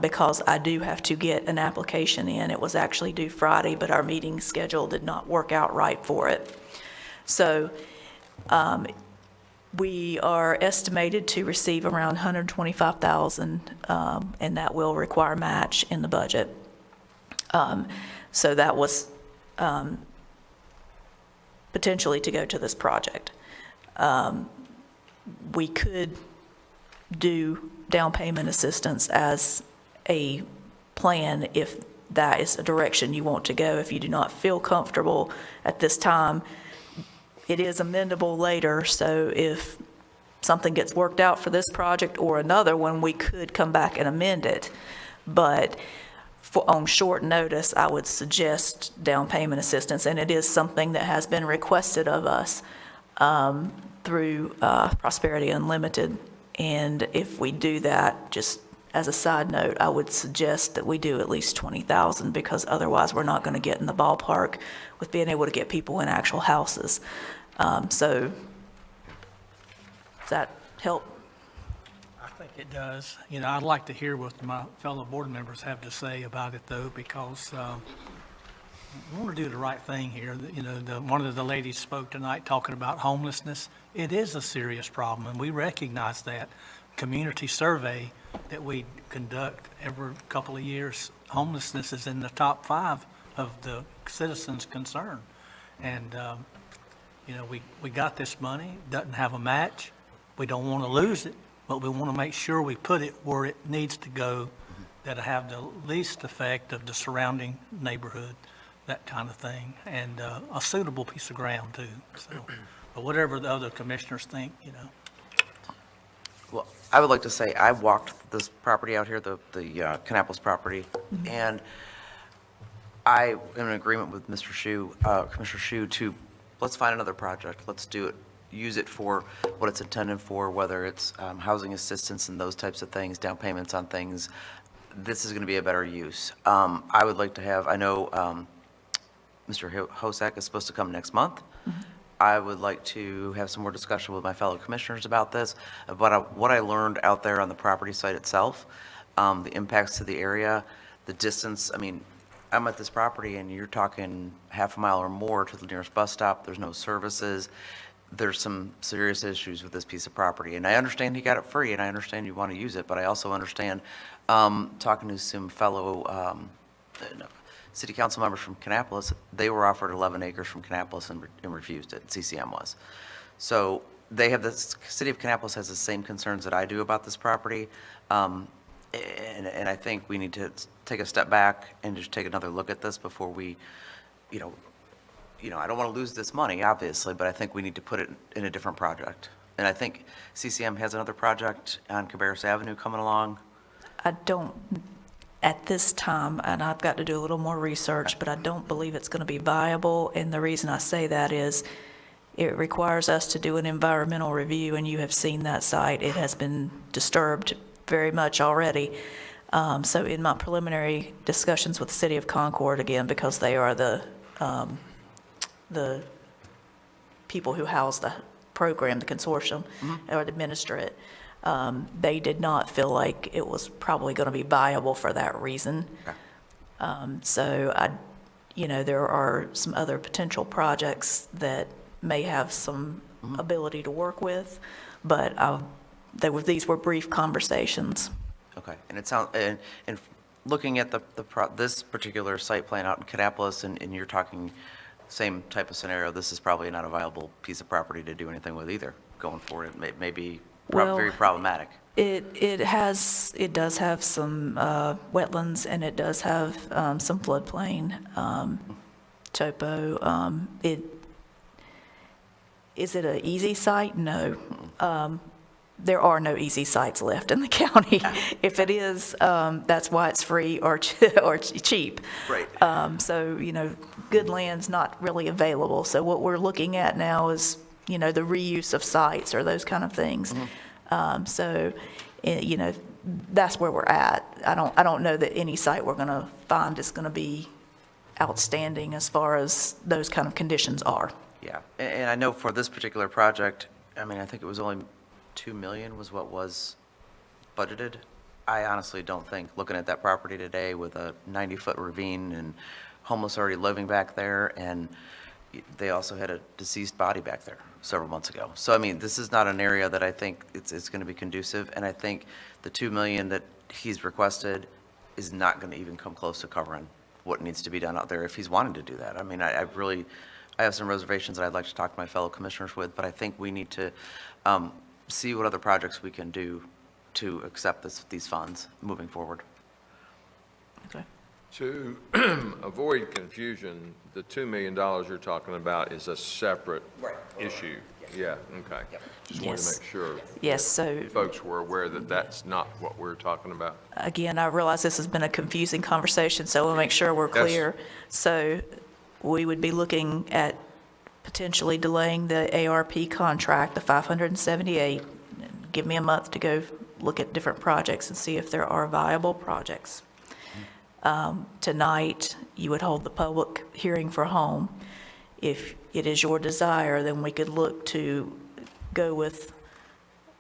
because I do have to get an application in. It was actually due Friday, but our meeting schedule did not work out right for it. So we are estimated to receive around $125,000, and that will require match in the budget. So that was potentially to go to this project. We could do down payment assistance as a plan if that is a direction you want to go. If you do not feel comfortable at this time, it is amendable later, so if something gets worked out for this project or another one, we could come back and amend it. But on short notice, I would suggest down payment assistance, and it is something that has been requested of us through Prosperity Unlimited. And if we do that, just as a side note, I would suggest that we do at least $20,000, because otherwise we're not going to get in the ballpark with being able to get people in actual houses. So does that help? I think it does. I'd like to hear what my fellow board members have to say about it, though, because we want to do the right thing here. One of the ladies spoke tonight talking about homelessness. It is a serious problem, and we recognize that. Community survey that we conduct every couple of years, homelessness is in the top 5 of the citizens' concern. And, we got this money, doesn't have a match. We don't want to lose it, but we want to make sure we put it where it needs to go, that'll have the least effect of the surrounding neighborhood, that kind of thing, and a suitable piece of ground, too. So, but whatever the other commissioners think, Well, I would like to say, I walked this property out here, the Kannapolis property, and I am in agreement with Mr. Shu, Commissioner Shu, to, let's find another project. Let's do it, use it for what it's intended for, whether it's housing assistance and those types of things, down payments on things. This is going to be a better use. I would like to have, I know Mr. Hosak is supposed to come next month. I would like to have some more discussion with my fellow commissioners about this, about what I learned out there on the property site itself, the impacts to the area, the distance. I mean, I'm at this property and you're talking half a mile or more to the nearest bus stop. There's no services. There's some serious issues with this piece of property. And I understand he got it free, and I understand you want to use it, but I also understand, talking to some fellow city council members from Kannapolis, they were offered 11 acres from Kannapolis and refused it. CCM was. So they have the city of Kannapolis has the same concerns that I do about this property. And I think we need to take a step back and just take another look at this before we, I don't want to lose this money, obviously, but I think we need to put it in a different project. And I think CCM has another project on Cabarrus Avenue coming along. I don't, at this time, and I've got to do a little more research, but I don't believe it's going to be viable. And the reason I say that is it requires us to do an environmental review, and you have seen that site. It has been disturbed very much already. So in my preliminary discussions with the City of Concord, again, because they are the people who house the program, the consortium, or administer it, they did not feel like it was probably going to be viable for that reason. So there are some other potential projects that may have some ability to work with, but these were brief conversations. Okay, and it sounds, and looking at this particular site plan out in Kannapolis, and you're talking same type of scenario, this is probably not a viable piece of property to do anything with either going forward. It may be very problematic. It does have some wetlands, and it does have some floodplain topo. Is it an easy site? No. there are no easy sites left in the county. If it is, that's why it's free or cheap. Right. So, good land's not really available. So what we're looking at now is, the reuse of sites or those kind of things. So, that's where we're at. I don't know that any site we're going to find is going to be outstanding as far as those kind of conditions are. Yeah, and I know for this particular project, I think it was only 2 million was what was budgeted. I honestly don't think, looking at that property today with a 90-foot ravine and homeless already living back there, and they also had a deceased body back there several months ago. So, this is not an area that I think it's going to be conducive, and I think the 2 million that he's requested is not going to even come close to covering what needs to be done out there if he's wanting to do that. I have some reservations that I'd like to talk to my fellow commissioners with, but I think we need to see what other projects we can do to accept these funds moving forward. Okay. To avoid confusion, the $2 million you're talking about is a separate issue. Yeah, okay. Just wanted to Yes. make sure. Yes, so Folks were aware that that's not what we're talking about. again, I realize this has been a confusing conversation, so we'll make sure we're Yes. clear. So we would be looking at potentially delaying the ARP contract, the 578. Give me a month to go look at different projects and see if there are viable projects. Tonight, you would hold the public hearing for home. If it is your desire, then we could look to go with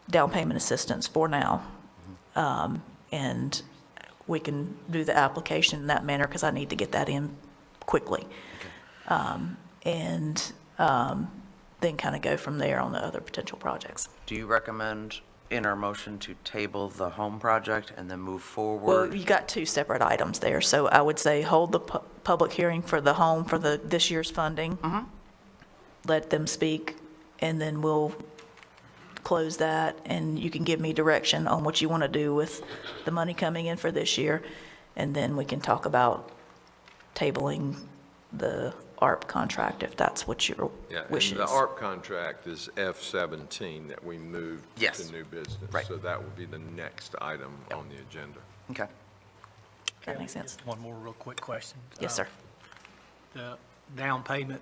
down payment assistance for now. And we can do the application in that manner because I need to get that in quickly. Then kind of go from there on the other potential projects. Do you recommend in our motion to table the home project and then move Well, forward? you got two separate items there, so I would say hold the public hearing for the home for this year's funding. Let them speak, and then we'll close that, and you can give me direction on what you want to do with the money coming in for this year, and then we can talk about tabling the ARP contract if that's what your Yeah, wish and is. the ARP contract is F-17 that we moved Yes. to new business. Right. So that would be the next item on the agenda. Okay. That makes sense. One more real quick question. Yes, sir. The down payment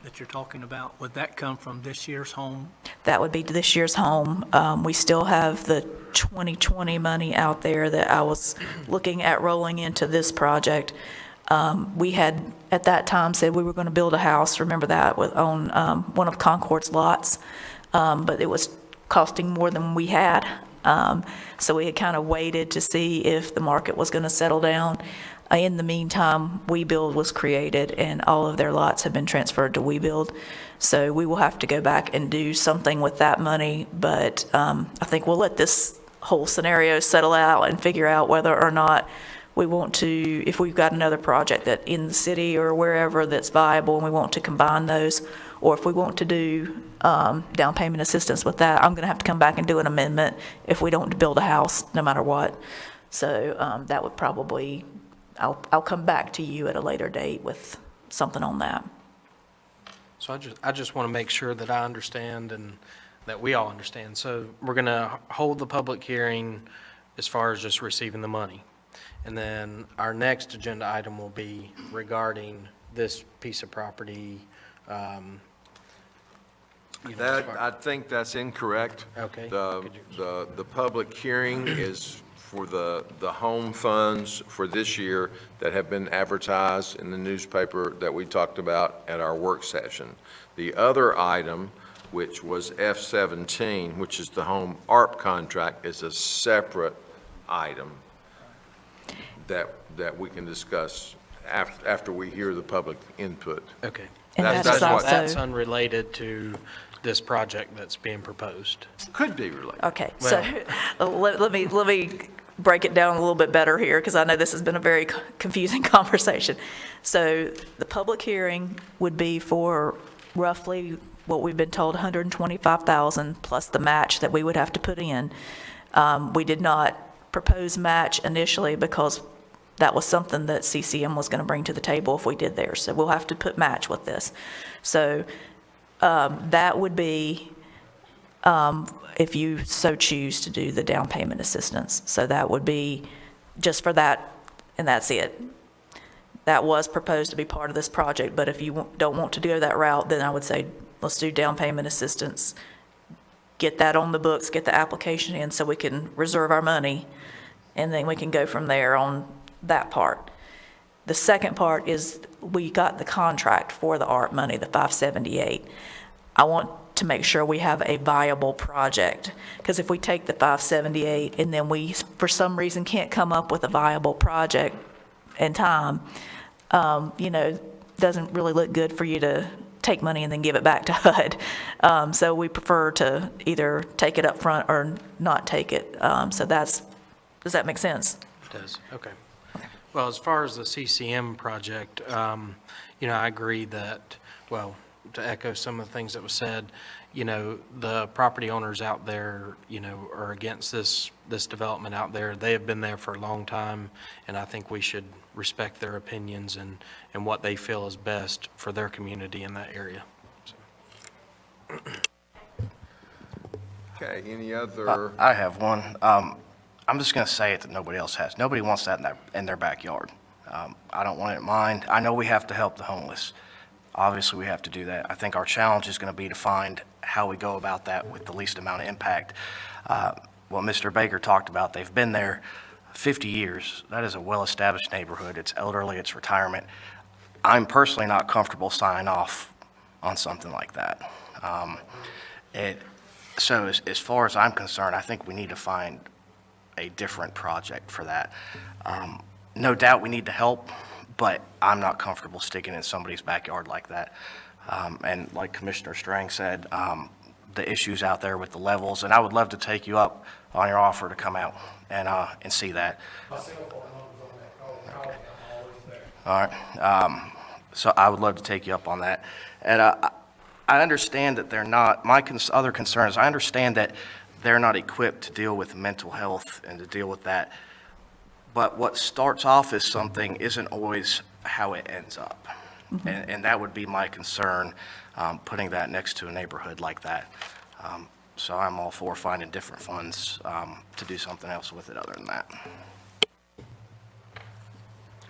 that you're talking about, would that come from this year's home? That would be this year's home. We still have the 2020 money out there that I was looking at rolling into this project. We had, at that time, said we were going to build a house, remember that, on one of Concord's lots, but it was costing more than we had. So we had kind of waited to see if the market was going to settle down. In the meantime, WeBuild was created, and all of their lots have been transferred to WeBuild. So we will have to go back and do something with that money, but I think we'll let this whole scenario settle out and figure out whether or not we want to, if we've got another project that in the city or wherever that's viable and we want to combine those, or if we want to do down payment assistance with that, I'm going to have to come back and do an amendment if we don't build a house, no matter what. So that would probably, I'll come back to you at a later date with something on that. So I just want to make sure that I understand and that we all understand. So we're going to hold the public hearing as far as just receiving the money. And then our next agenda item will be regarding this piece of property. I think that's incorrect. Okay. The public hearing is for the home funds for this year that have been advertised in the newspaper that we talked about at our work session. The other item, which was F-17, which is the home ARP contract, is a separate item that we can discuss after we hear the public input. Okay. And That's- that is that's what- also. That's unrelated to this project that's being proposed. Could be related. Okay, so let me break it down a little bit better here, because I know this has been a very confusing conversation. So the public hearing would be for roughly what we've been told, 125,000 plus the match that we would have to put in. We did not propose match initially because that was something that CCM was going to bring to the table if we did theirs. So we'll have to put match with this. So that would be if you so choose to do the down payment assistance. So that would be just for that, and that's it. That was proposed to be part of this project, but if you don't want to go that route, then I would say, let's do down payment assistance. Get that on the books, get the application in so we can reserve our money, and then we can go from there on that part. The second part is we got the contract for the ARP money, the 578. I want to make sure we have a viable project, because if we take the 578 and then we, for some reason, can't come up with a viable project in time, doesn't really look good for you to take money and then give it back to HUD. So we prefer to either take it up front or not take it. So does that make sense? It does, okay. Well, as far as the CCM project, I agree that, well, to echo some of the things that was said, the property owners out there, are against this development out there. They have been there for a long time, and I think we should respect their opinions and what they feel is best for their community in that area. So. Okay, any other? I have one. I'm just going to say it that nobody else has. Nobody wants that in their backyard. I don't want it in mine. I know we have to help the homeless. Obviously, we have to do that. I think our challenge is going to be to find how we go about that with the least amount of impact. What Mr. Baker talked about, they've been there 50 years. That is a well-established neighborhood. It's elderly, it's retirement. I'm personally not comfortable signing off on something like that. So as far as I'm concerned, I think we need to find a different project for that. No doubt we need to help, but I'm not comfortable sticking in somebody's backyard like that. And like Commissioner Strang said, the issues out there with the levels, and I would love to take you up on your offer to come out and see that. Okay. All right. So I would love to take you up on that. And I understand that they're not, my other concern is I understand that they're not equipped to deal with mental health and to deal with that. But what starts off as something isn't always how it ends up. Mm-hmm. And that would be my concern, putting that next to a neighborhood like that. So I'm all for finding different funds to do something else with it other than that.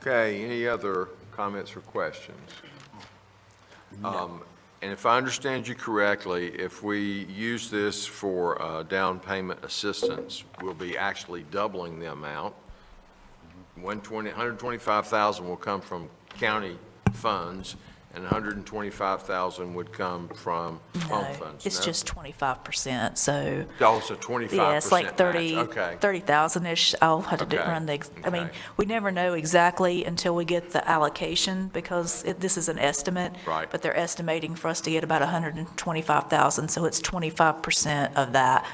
Okay, any other comments or questions? No. And if I understand you correctly, if we use this for down payment assistance, we'll be actually doubling the amount. 125,000 will come from county funds, and 125,000 would come from home funds. It's just 25%, so. Oh, it's a 25% Yeah, it's like 30, match. Okay. 30,000-ish. I'll have to Okay. run the, I mean, Okay. we never know exactly until we get the allocation, because this is an estimate. Right. But they're estimating for us to get about 125,000, so it's 25% of that.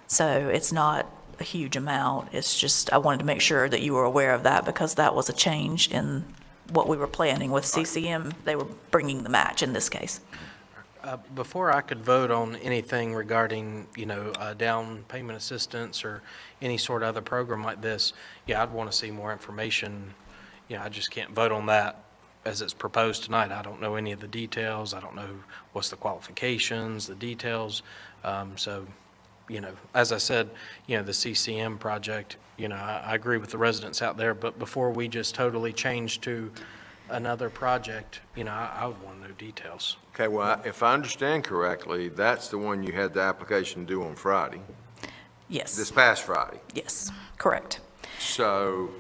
So it's not a huge amount. It's just, I wanted to make sure that you were aware of that, because that was a change in what we were planning with CCM. They were bringing the match in this case. Before I could vote on anything regarding, down payment assistance or any sort of other program like this, I'd want to see more information. I just can't vote on that as it's proposed tonight. I don't know any of the details. I don't know what's the qualifications, the details. So, as I said, the CCM project, I agree with the residents out there, but before we just totally change to another project, I would want to know details. Okay, well, if I understand correctly, that's the one you had the application due on Friday, Yes. this past Friday. Yes, correct. So,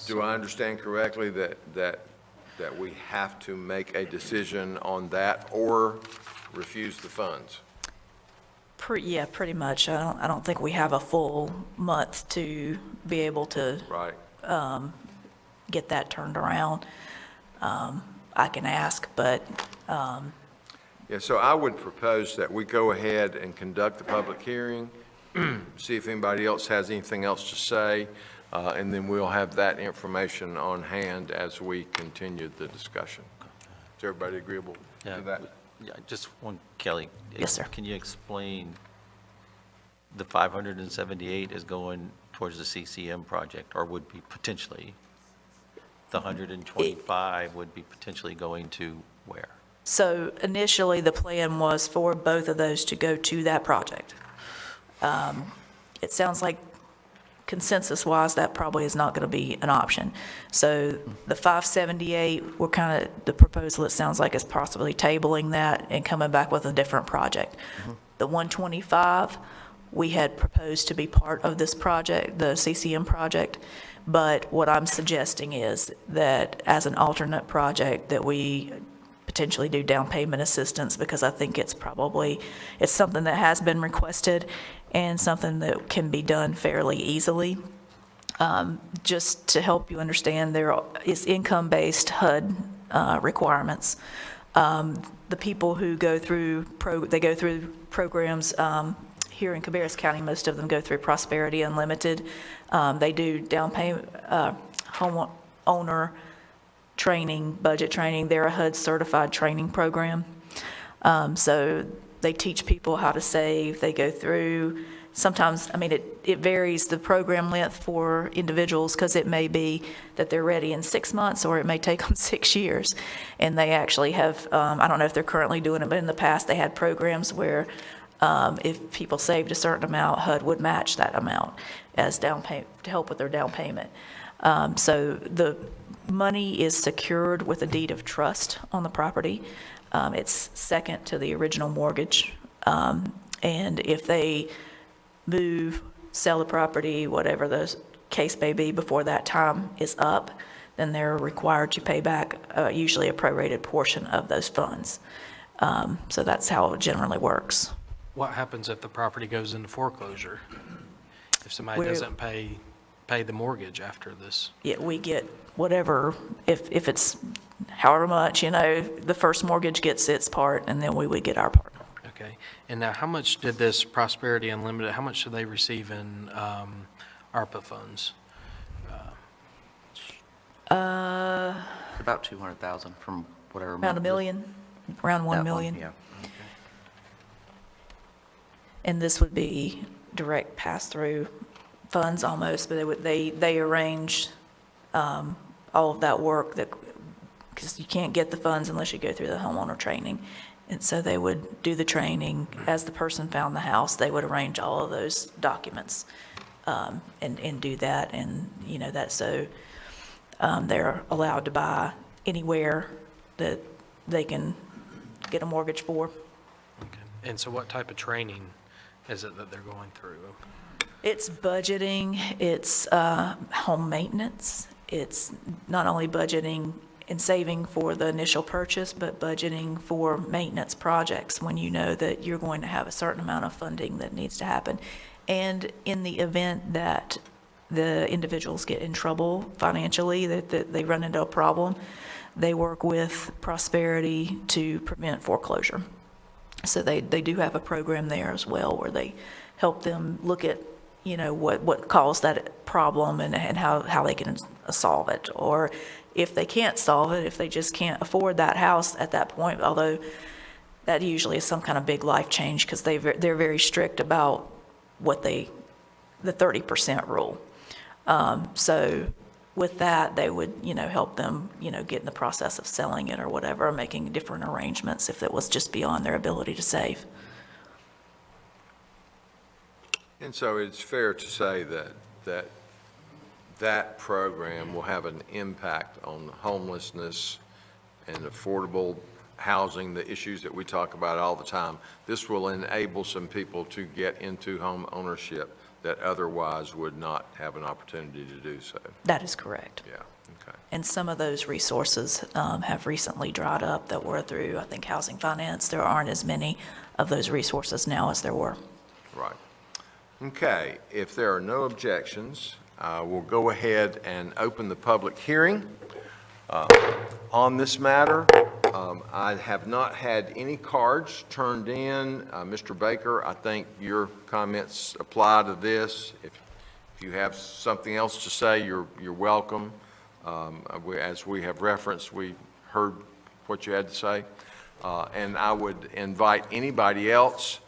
do I understand correctly that we have to make a decision on that or refuse the funds? Yeah, pretty much. I don't think we have a full month to be able to Right. get that turned around. I can ask, but Yeah, so I would propose that we go ahead and conduct the public hearing, see if anybody else has anything else to say, and then we'll have that information on hand as we continue the discussion. Is everybody agreeable to that? Yeah, just one, Kelly. Yes, sir. Can you explain, the 578 is going towards the CCM project, or would be potentially? The 125 would be potentially going to where? So initially, the plan was for both of those to go to that project. It sounds like consensus-wise, that probably is not going to be an option. So the 578, the proposal, it sounds like, is possibly tabling that and coming back with a different project. The 125, we had proposed to be part of this project, the CCM project, but what I'm suggesting is that as an alternate project, that we potentially do down payment assistance, because I think it's something that has been requested and something that can be done fairly easily. Just to help you understand, there is income-based HUD requirements. The people who go through programs here in Cabarrus County, most of them go through Prosperity Unlimited. They do down payment, homeowner training, budget training. They're a HUD certified training program. So they teach people how to save. They go through, sometimes, it varies the program length for individuals, because it may be that they're ready in 6 months, or it may take them 6 years. And they actually have, I don't know if they're currently doing it, but in the past they had programs where if people saved a certain amount, HUD would match that amount as down payment to help with their down payment. So the money is secured with a deed of trust on the property. It's second to the original mortgage. And if they move, sell the property, whatever the case may be, before that time is up, then they're required to pay back usually a prorated portion of those funds. So that's how it generally works. What happens if the property goes into foreclosure? If somebody doesn't pay the mortgage after this? Yeah, we get whatever, if it's however much, the first mortgage gets its part, and then we would get our part. Okay. And now, how much did this Prosperity Unlimited, how much did they receive in ARPA funds? About 200,000 from what I remember. Around $1 million, around 1 million. Yeah. And this would be direct pass-through funds almost, but they arrange all of that work, because you can't get the funds unless you go through the homeowner training. And so they would do the training. As the person found the house, they would arrange all of those documents and do that. And, they're allowed to buy anywhere that they can get a mortgage for. Okay. And so what type of training is it that they're going through? It's budgeting, it's home maintenance. It's not only budgeting and saving for the initial purchase, but budgeting for maintenance projects when you know that you're going to have a certain amount of funding that needs to happen. And in the event that the individuals get in trouble financially, that they run into a problem, they work with Prosperity to prevent foreclosure. So they do have a program there as well, where they help them look at, what caused that problem and how they can solve it. Or if they can't solve it, if they just can't afford that house at that point, although that usually is some kind of big life change, because they're very strict about the 30% rule. So with that, they would, help them, get in the process of selling it or whatever, or making different arrangements if it was just beyond their ability to save. And so it's fair to say that program will have an impact on homelessness and affordable housing, the issues that we talk about all the time. This will enable some people to get into home ownership that otherwise would not have an opportunity to do so. That is correct. Yeah, okay. And some of those resources have recently dried up that were through, I think, housing finance. There aren't as many of those resources now as there were. Right. Okay, if there are no objections, we'll go ahead and open the public hearing on this matter. I have not had any cards turned in. Mr. Baker, I think your comments apply to this. If you have something else to say, you're welcome. As we have referenced, we heard what you had to say. And I would invite anybody else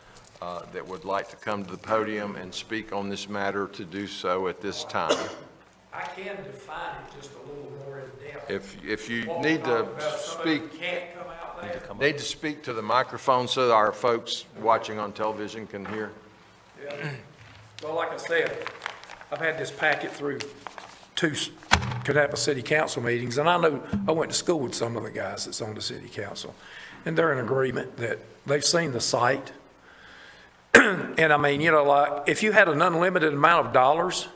that would like to come to the podium and speak on this matter to do so at this time. I can define it just a little more in depth. If you need to speak, Can't come out Need to speak to the microphone so that our folks watching on television can hear. Yeah. Well, like I said, I've had this packet through 2 Kannapolis City Council meetings, and I know I went to school with some of the guys that's on the city council, and they're in agreement that they've seen the site. And I mean, you know, like, if you had an unlimited amount of dollars,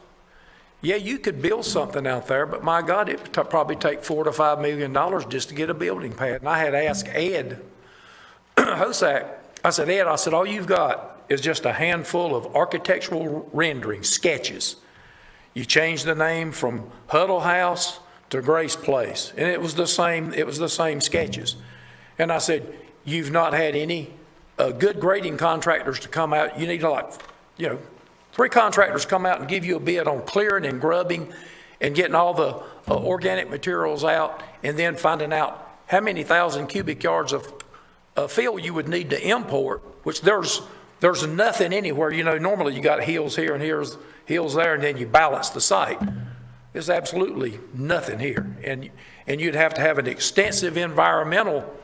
yeah, you could build something out there, but my God, it would probably take $4 to $5 million just to get a building pad. And I had asked Ed Hosack, I said, Ed, I said, all you've got is just a handful of architectural renderings, sketches. You changed the name from Huddle House to Grace Place, and it was the same sketches. And I said, you've not had any good grading contractors to come out. You need to, like, you know, 3 contractors come out and give you a bid on clearing and grubbing and getting all the organic materials out, and then finding out how many thousand cubic yards of fill you would need to import, which there's nothing anywhere. You know, normally you got hills here and hills there, and then you balance the site. There's absolutely nothing here. And you'd have to have an extensive environmental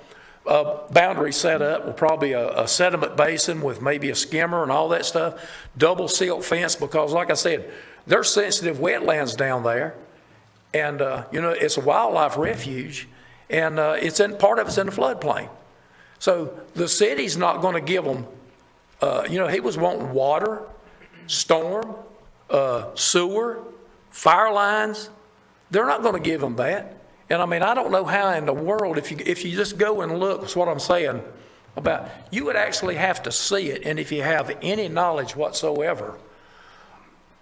boundary set up with probably a sediment basin with maybe a skimmer and all that stuff, double silt fence, because like I said, there's sensitive wetlands down there, and you know, it's a wildlife refuge, and part of it's in the floodplain. So the city's not going to give them, you know, he was wanting water, storm, sewer, fire lines. They're not going to give them that. And I mean, I don't know how in the world, if you just go and look, that's what I'm saying about, you would actually have to see it. And if you have any knowledge whatsoever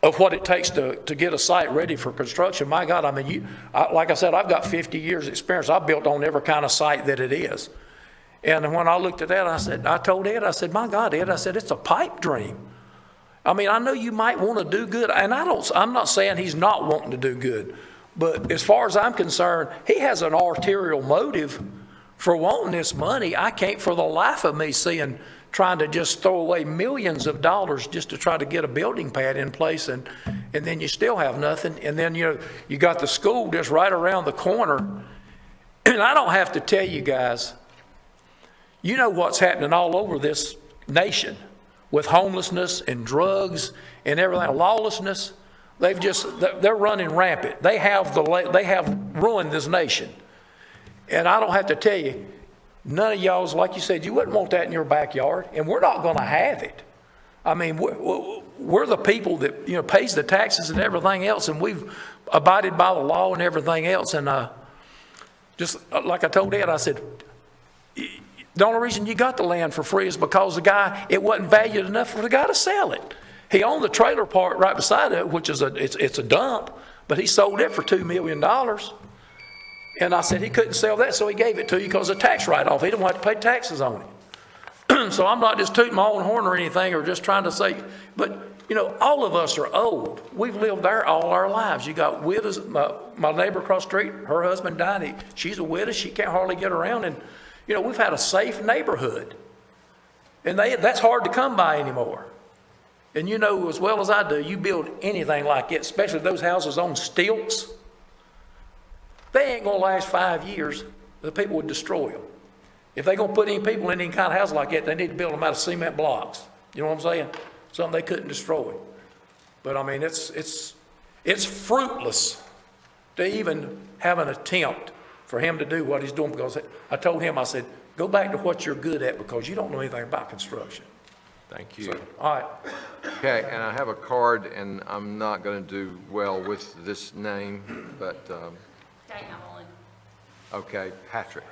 of what it takes to get a site ready for construction, my God, I mean, like I said, I've got 50 years experience. I've built on every kind of site that it is. And when I looked at that, I told Ed, I said, my God, Ed, I said, it's a pipe dream. I mean, I know you might want to do good, and I'm not saying he's not wanting to do good. But as far as I'm concerned, he has an arterial motive for wanting this money. I can't for the life of me see trying to just throw away millions of dollars just to try to get a building pad in place, and then you still have nothing. And then, you know, you got the school just right around the corner. And I don't have to tell you guys, you know what's happening all over this nation with homelessness and drugs and everything, lawlessness. They're running rampant. They have ruined this nation. And I don't have to tell you, none of y'all's, like you said, you wouldn't want that in your backyard, and we're not going to have it. I mean, we're the people that, you know, pays the taxes and everything else, and we've abided by the law and everything else. And just like I told Ed, I said, the only reason you got the land for free is because it wasn't valued enough for the guy to sell it. He owned the trailer park right beside it, which is it's a dump, but he sold it for $2 million. And I said he couldn't sell that, so he gave it to you because of tax write-off. He didn't want to pay taxes on it. So I'm not just tooting my own horn or anything, or just trying to say, but you know, all of us are old. We've lived there all our lives. You got widows. My neighbor across the street, her husband died. She's a widow. She can't hardly get around. And you know, we've had a safe neighborhood, and that's hard to come by anymore. And you know as well as I do, you build anything like it, especially those houses on stilts, they ain't going to last 5 years. The people would destroy them. If they're going to put any people in any kind of house like that, they need to build them out of cement blocks. You know what I'm saying? Something they couldn't destroy. But I mean, it's fruitless to even have an attempt for him to do what he's doing, because I told him, I said, go back to what you're good at, because you don't know anything about construction. Thank you. So, all right. Okay, and I have a card, and I'm not going to do well with this name, but, Diane Mullen. okay, Patrick.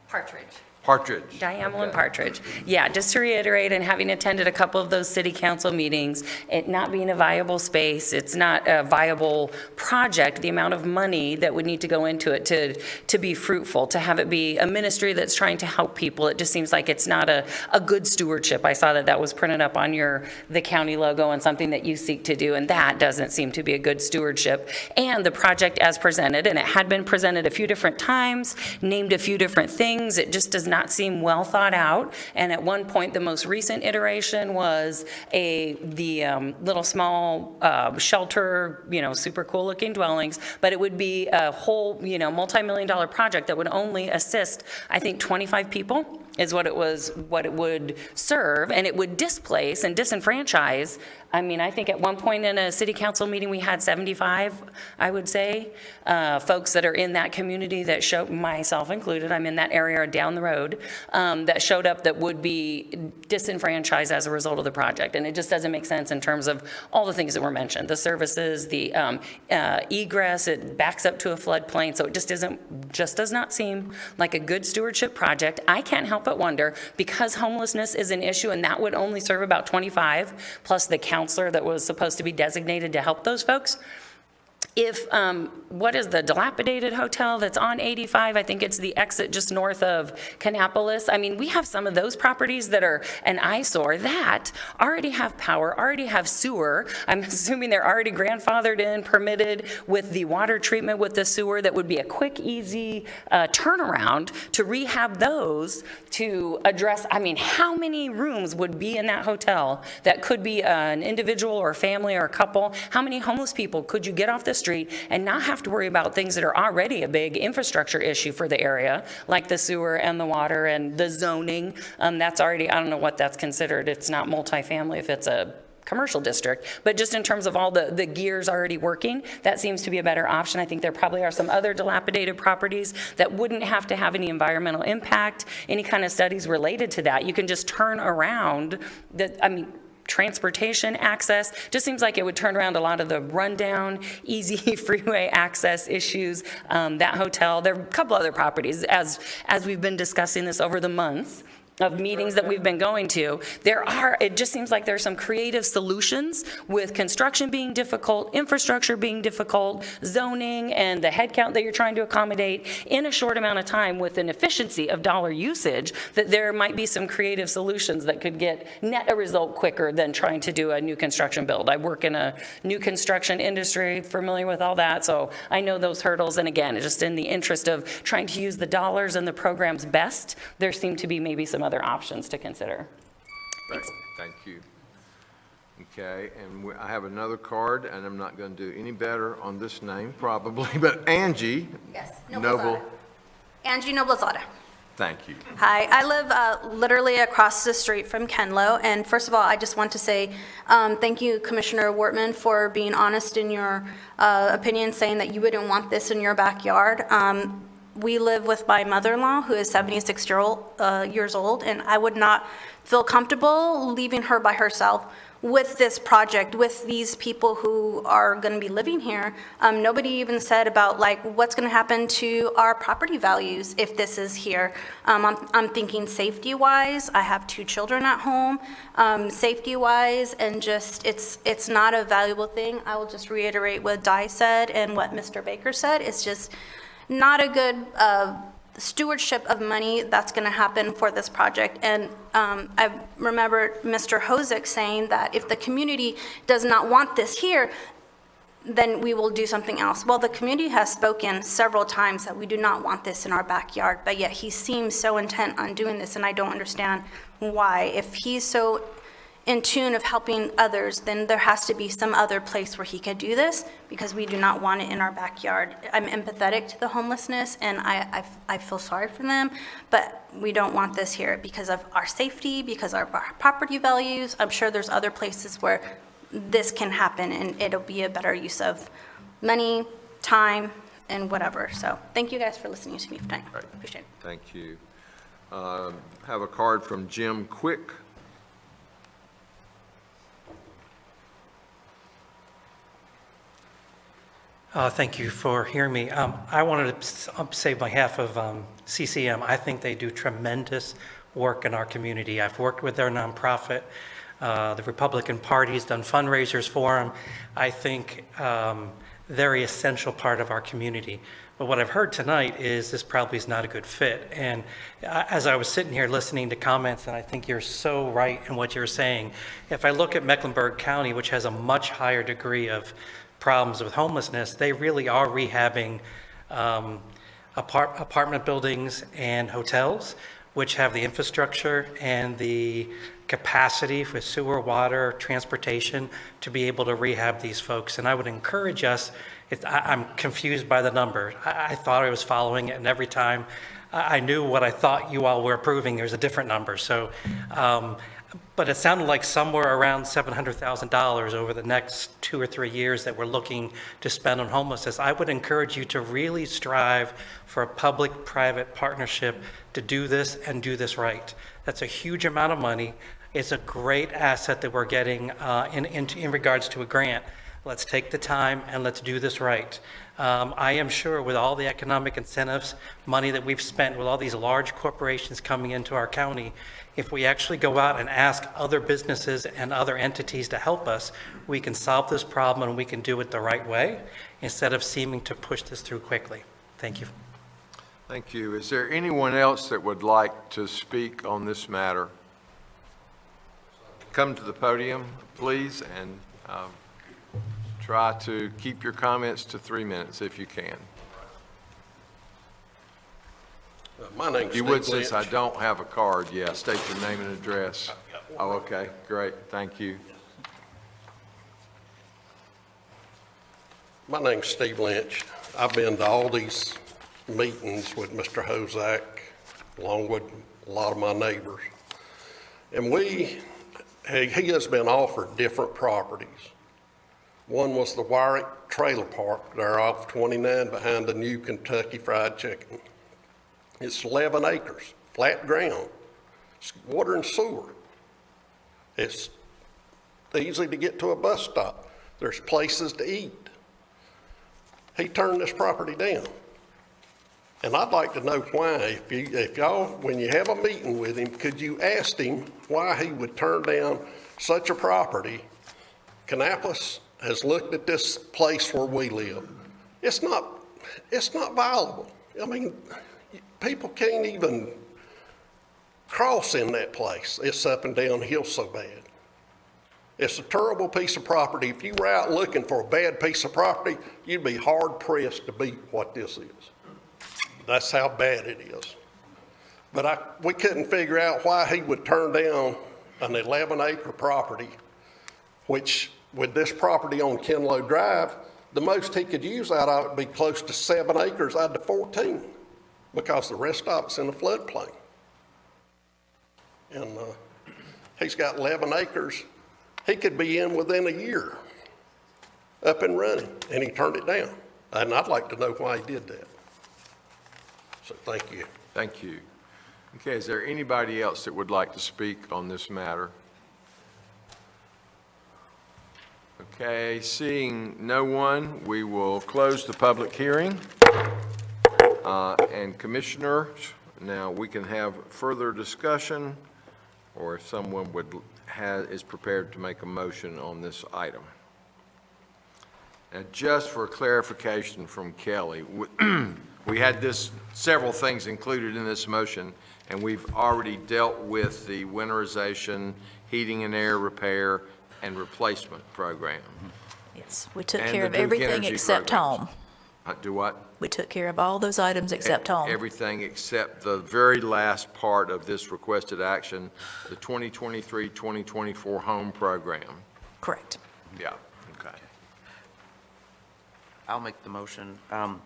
Partridge. Partridge. Diane Mullen Okay. Partridge. Yeah, just to reiterate, and having attended a couple of those city council meetings, it not being a viable space, it's not a viable project, the amount of money that would need to go into it to be fruitful, to have it be a ministry that's trying to help people, it just seems like it's not a good stewardship. I saw that was printed up on the county logo and something that you seek to do, and that doesn't seem to be a good stewardship. And the project as presented, and it had been presented a few different times, named a few different things, it just does not seem well thought out. And at one point, the most recent iteration was the little small shelter, super cool looking dwellings, but it would be a whole, multi-million-dollar project that would only assist, I think, 25 people is what it would serve, and it would displace and disenfranchise. I think at one point in a city council meeting, we had 75, I would say, folks that are in that community that showed, myself included, I'm in that area down the road, that showed up that would be disenfranchised as a result of the project. And it just doesn't make sense in terms of all the things that were mentioned, the services, the egress, it backs up to a floodplain, so it just does not seem like a good stewardship project. I can't help but wonder, because homelessness is an issue and that would only serve about 25, plus the counselor that was supposed to be designated to help those folks. If, what is the dilapidated hotel that's on 85? I think it's the exit just north of Kannapolis. We have some of those properties that are an eyesore that already have power, already have sewer. I'm assuming they're already grandfathered in, permitted with the water treatment with the sewer. That would be a quick, easy turnaround to rehab those to address, how many rooms would be in that hotel that could be an individual or a family or a couple? How many homeless people could you get off the street and not have to worry about things that are already a big infrastructure issue for the area, like the sewer and the water and the zoning? That's already, I don't know what that's considered. It's not multifamily if it's a commercial district, but just in terms of all the gears already working, that seems to be a better option. I think there probably are some other dilapidated properties that wouldn't have to have any environmental impact, any kind of studies related to that. You can just turn around transportation access. Just seems like it would turn around a lot of the rundown, easy freeway access issues. That hotel, there are a couple other properties, as we've been discussing this over the months of meetings that we've been going to, it just seems like there's some creative solutions with construction being difficult, infrastructure being difficult, zoning, and the headcount that you're trying to accommodate in a short amount of time with an efficiency of dollar usage, that there might be some creative solutions that could get net a result quicker than trying to do a new construction build. I work in a new construction industry, familiar with all that, so I know those hurdles. And again, just in the interest of trying to use the dollars and the programs best, there seem to be maybe some other options to consider. Thanks. Thank you. Okay, and I have another card, and I'm not going to do any better on this name probably, but Angie. Yes, Noble. Angie Noblezada. Thank you. Hi, I live literally across the street from Kenlo, and first of all, I just want to say thank you, Commissioner Wortman, for being honest in your opinion, saying that you wouldn't want this in your backyard. We live with my mother-in-law, who is 76 years old, and I would not feel comfortable leaving her by herself with this project, with these people who are going to be living here. Nobody even said about what's going to happen to our property values if this is here. I'm thinking safety-wise. I have 2 children at home. Safety-wise, and just it's not a valuable thing. I will just reiterate what Di said and what Mr. Baker said. It's just not a good stewardship of money that's going to happen for this project. And I remember Mr. Hosick saying that if the community does not want this here, then we will do something else. Well, the community has spoken several times that we do not want this in our backyard, but yet he seems so intent on doing this, and I don't understand why. If he's so in tune of helping others, then there has to be some other place where he could do this, because we do not want it in our backyard. I'm empathetic to the homelessness, and I feel sorry for them, but we don't want this here because of our safety, because of our property values. I'm sure there's other places where this can happen, and it'll be a better use of money, time, and whatever. So thank you guys for listening to me tonight. Right. Appreciate it. Thank you. Have a card from Jim Quick. Thank you for hearing me. I wanted to say on behalf of CCM, I think they do tremendous work in our community. I've worked with their nonprofit. The Republican Party's done fundraisers for them. I think very essential part of our community. But what I've heard tonight is this probably is not a good fit. And as I was sitting here listening to comments, and I think you're so right in what you're saying, if I look at Mecklenburg County, which has a much higher degree of problems with homelessness, they really are rehabbing apartment buildings and hotels, which have the infrastructure and the capacity for sewer, water, transportation to be able to rehab these folks. And I would encourage us, I'm confused by the number. I thought I was following it, and every time I knew what I thought you all were approving, there's a different number. So, but it sounded like somewhere around $700,000 over the next 2 or 3 years that we're looking to spend on homelessness. I would encourage you to really strive for a public-private partnership to do this and do this right. That's a huge amount of money. It's a great asset that we're getting in regards to a grant. Let's take the time and let's do this right. I am sure with all the economic incentives, money that we've spent with all these large corporations coming into our county, if we actually go out and ask other businesses and other entities to help us, we can solve this problem and we can do it the right way instead of seeming to push this through quickly. Thank you. Thank you. Is there anyone else that would like to speak on this matter? Come to the podium, please, and try to keep your comments to 3 minutes if you can. My name's You Steve would, since I Lynch. don't have a card, yeah, state your name and address. Oh, okay, great, thank you. My name's Steve Lynch. I've been to all these meetings with Mr. Hozak, along with a lot of my neighbors. And he has been offered different properties. One was the Wyrick Trailer Park there off 29 behind the new Kentucky Fried Chicken. It's 11 acres, flat ground, it's water and sewer. It's easy to get to a bus stop. There's places to eat. He turned this property down. And I'd like to know why, if y'all, when you have a meeting with him, could you ask him why he would turn down such a property? Kannapolis has looked at this place where we live. It's not viable. I mean, people can't even cross in that place. It's up and downhill so bad. It's a terrible piece of property. If you were out looking for a bad piece of property, you'd be hard pressed to beat what this is. That's how bad it is. But we couldn't figure out why he would turn down an 11-acre property, which with this property on Kenlow Drive, the most he could use out of it would be close to 7 acres out of 14, because the rest of it's in the floodplain. And he's got 11 acres. He could be in within a year, up and running, and he turned it down. And I'd like to know why he did that. So thank you. Thank you. Okay, is there anybody else that would like to speak on this matter? Okay, seeing no one, we will close the public hearing. And commissioners, now we can have further discussion, or if someone is prepared to make a motion on this item. And just for clarification from Kelly, we had several things included in this motion, and we've already dealt with the winterization, heating and air repair, and replacement program. Yes, we took And care the of Duke everything Energy except programs. home. Do what? We took care of all those items except home. Everything except the very last part of this requested action, the 2023-2024 home program. Correct. Yeah, okay. I'll make the motion I'd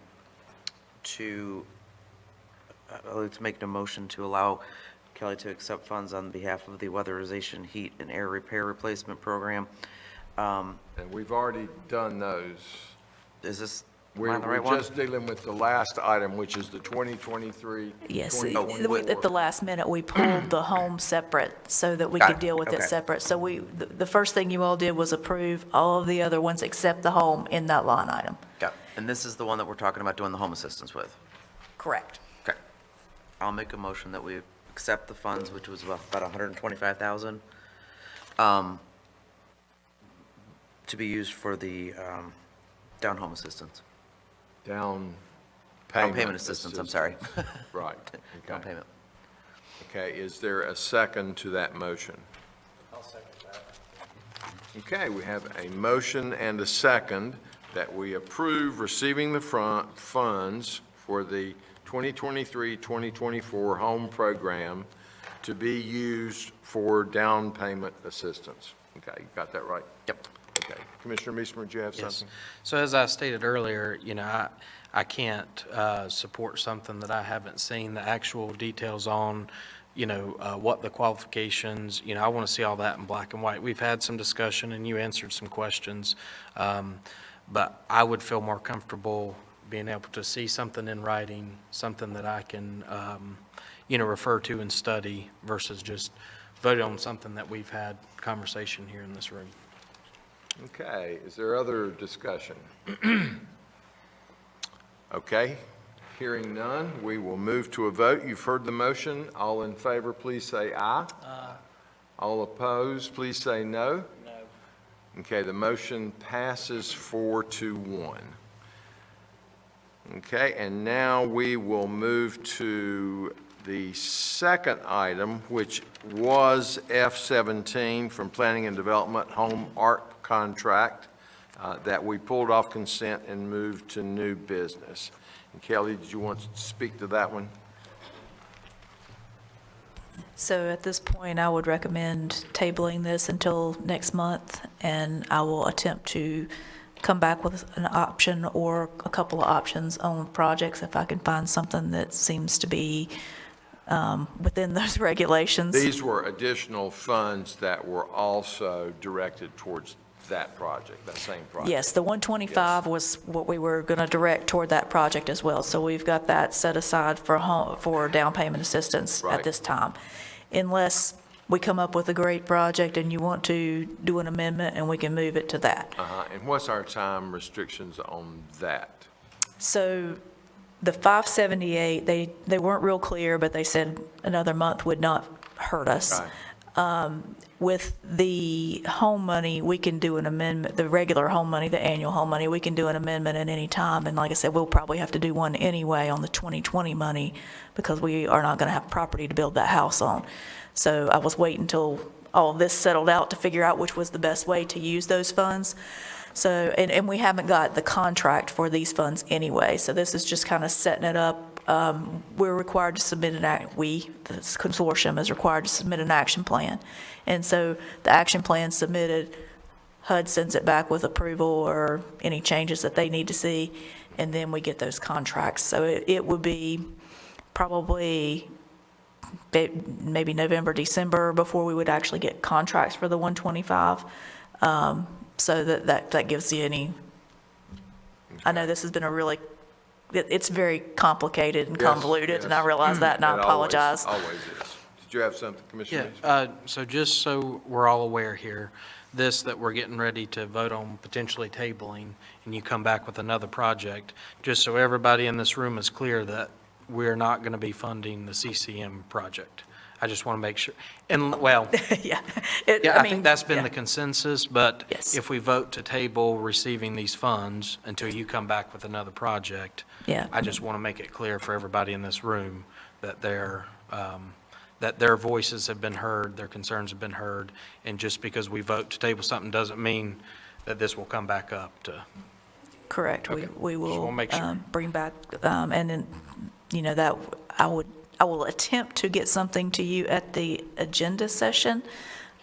like to make the motion to allow Kelly to accept funds on behalf of the weatherization, heat, and air repair replacement program. And we've already done those. Is this We're the right one? just dealing with the last item, which is the 2023. Yes, 2024. at the last minute, we pulled the home separate so that we Got could it. deal with it Okay. separate. So the first thing you all did was approve all of the other ones except the home in that line item. Yeah, and this is the one that we're talking about doing the home assistance with. Correct. Okay. I'll make a motion that we accept the funds, which was about $125,000, to be used for the down home assistance. Down Payment assistance, I'm sorry. Right. Down Okay. payment. Okay, is there a second to that motion? I'll second that. Okay, we have a motion and a second that we approve receiving the funds for the 2023-2024 home program to be used for down payment assistance. Okay, you got that right? Yep. Okay. Commissioner Meismer, do you have Yes. something? So as I stated earlier, I can't support something that I haven't seen the actual details on, what the qualifications, I want to see all that in black and white. We've had some discussion and you answered some questions, but I would feel more comfortable being able to see something in writing, something that I can, refer to and study versus just vote on something that we've had conversation here in this room. Okay, is there other discussion? Okay, hearing none, we will move to a vote. You've heard the motion. All in favor, please say aye. Aye. All opposed, please say no. No. Okay, the motion passes 4-1. Okay, and now we will move to the second item, which was F-17 from Planning and Development Home ARC contract that we pulled off consent and moved to new business. And Kelly, did you want to speak to that one? So at this point, I would recommend tabling this until next month, and I will attempt to come back with an option or a couple of options on projects if I can find something that seems to be within those regulations. These were additional funds that were also directed towards that project, that same project. Yes, the 125 was what we were going to direct toward that project as well. So we've got that set aside for down payment assistance Right. at this time. Unless we come up with a great project and you want to do an amendment and we can move it to that. And what's our time restrictions on that? So the 578, they weren't real clear, but they said another month would not hurt us. Right. With the home money, we can do an amendment, the regular home money, the annual home money, we can do an amendment at any time. And like I said, we'll probably have to do one anyway on the 2020 money because we are not going to have property to build that house on. So I was waiting until all of this settled out to figure out which was the best way to use those funds. So, and we haven't got the contract for these funds anyway. So this is just kind of setting it up. We're required to submit the consortium is required to submit an action plan. And so the action plan submitted, HUD sends it back with approval or any changes that they need to see, and then we get those contracts. So it would be probably maybe November, December before we would actually get contracts for the 125. So that gives you any, I know this has been it's very complicated and convoluted, and I realize that, and I apologize. Always is. Did you have something, Commissioner? Yeah, so just so we're all aware here, this that we're getting ready to vote on potentially tabling, and you come back with another project, just so everybody in this room is clear that we're not going to be funding the CCM project. I just want to make sure, and well, Yeah. I think that's been the consensus, but Yes. if we vote to table receiving these funds until you come back with another project, Yeah. I just want to make it clear for everybody in this room that that their voices have been heard, their concerns have been heard, and just because we vote to table something doesn't mean that this will come back up to. Correct. Okay. We Just will wanna make sure. bring back, and then, that I will attempt to get something to you at the agenda session,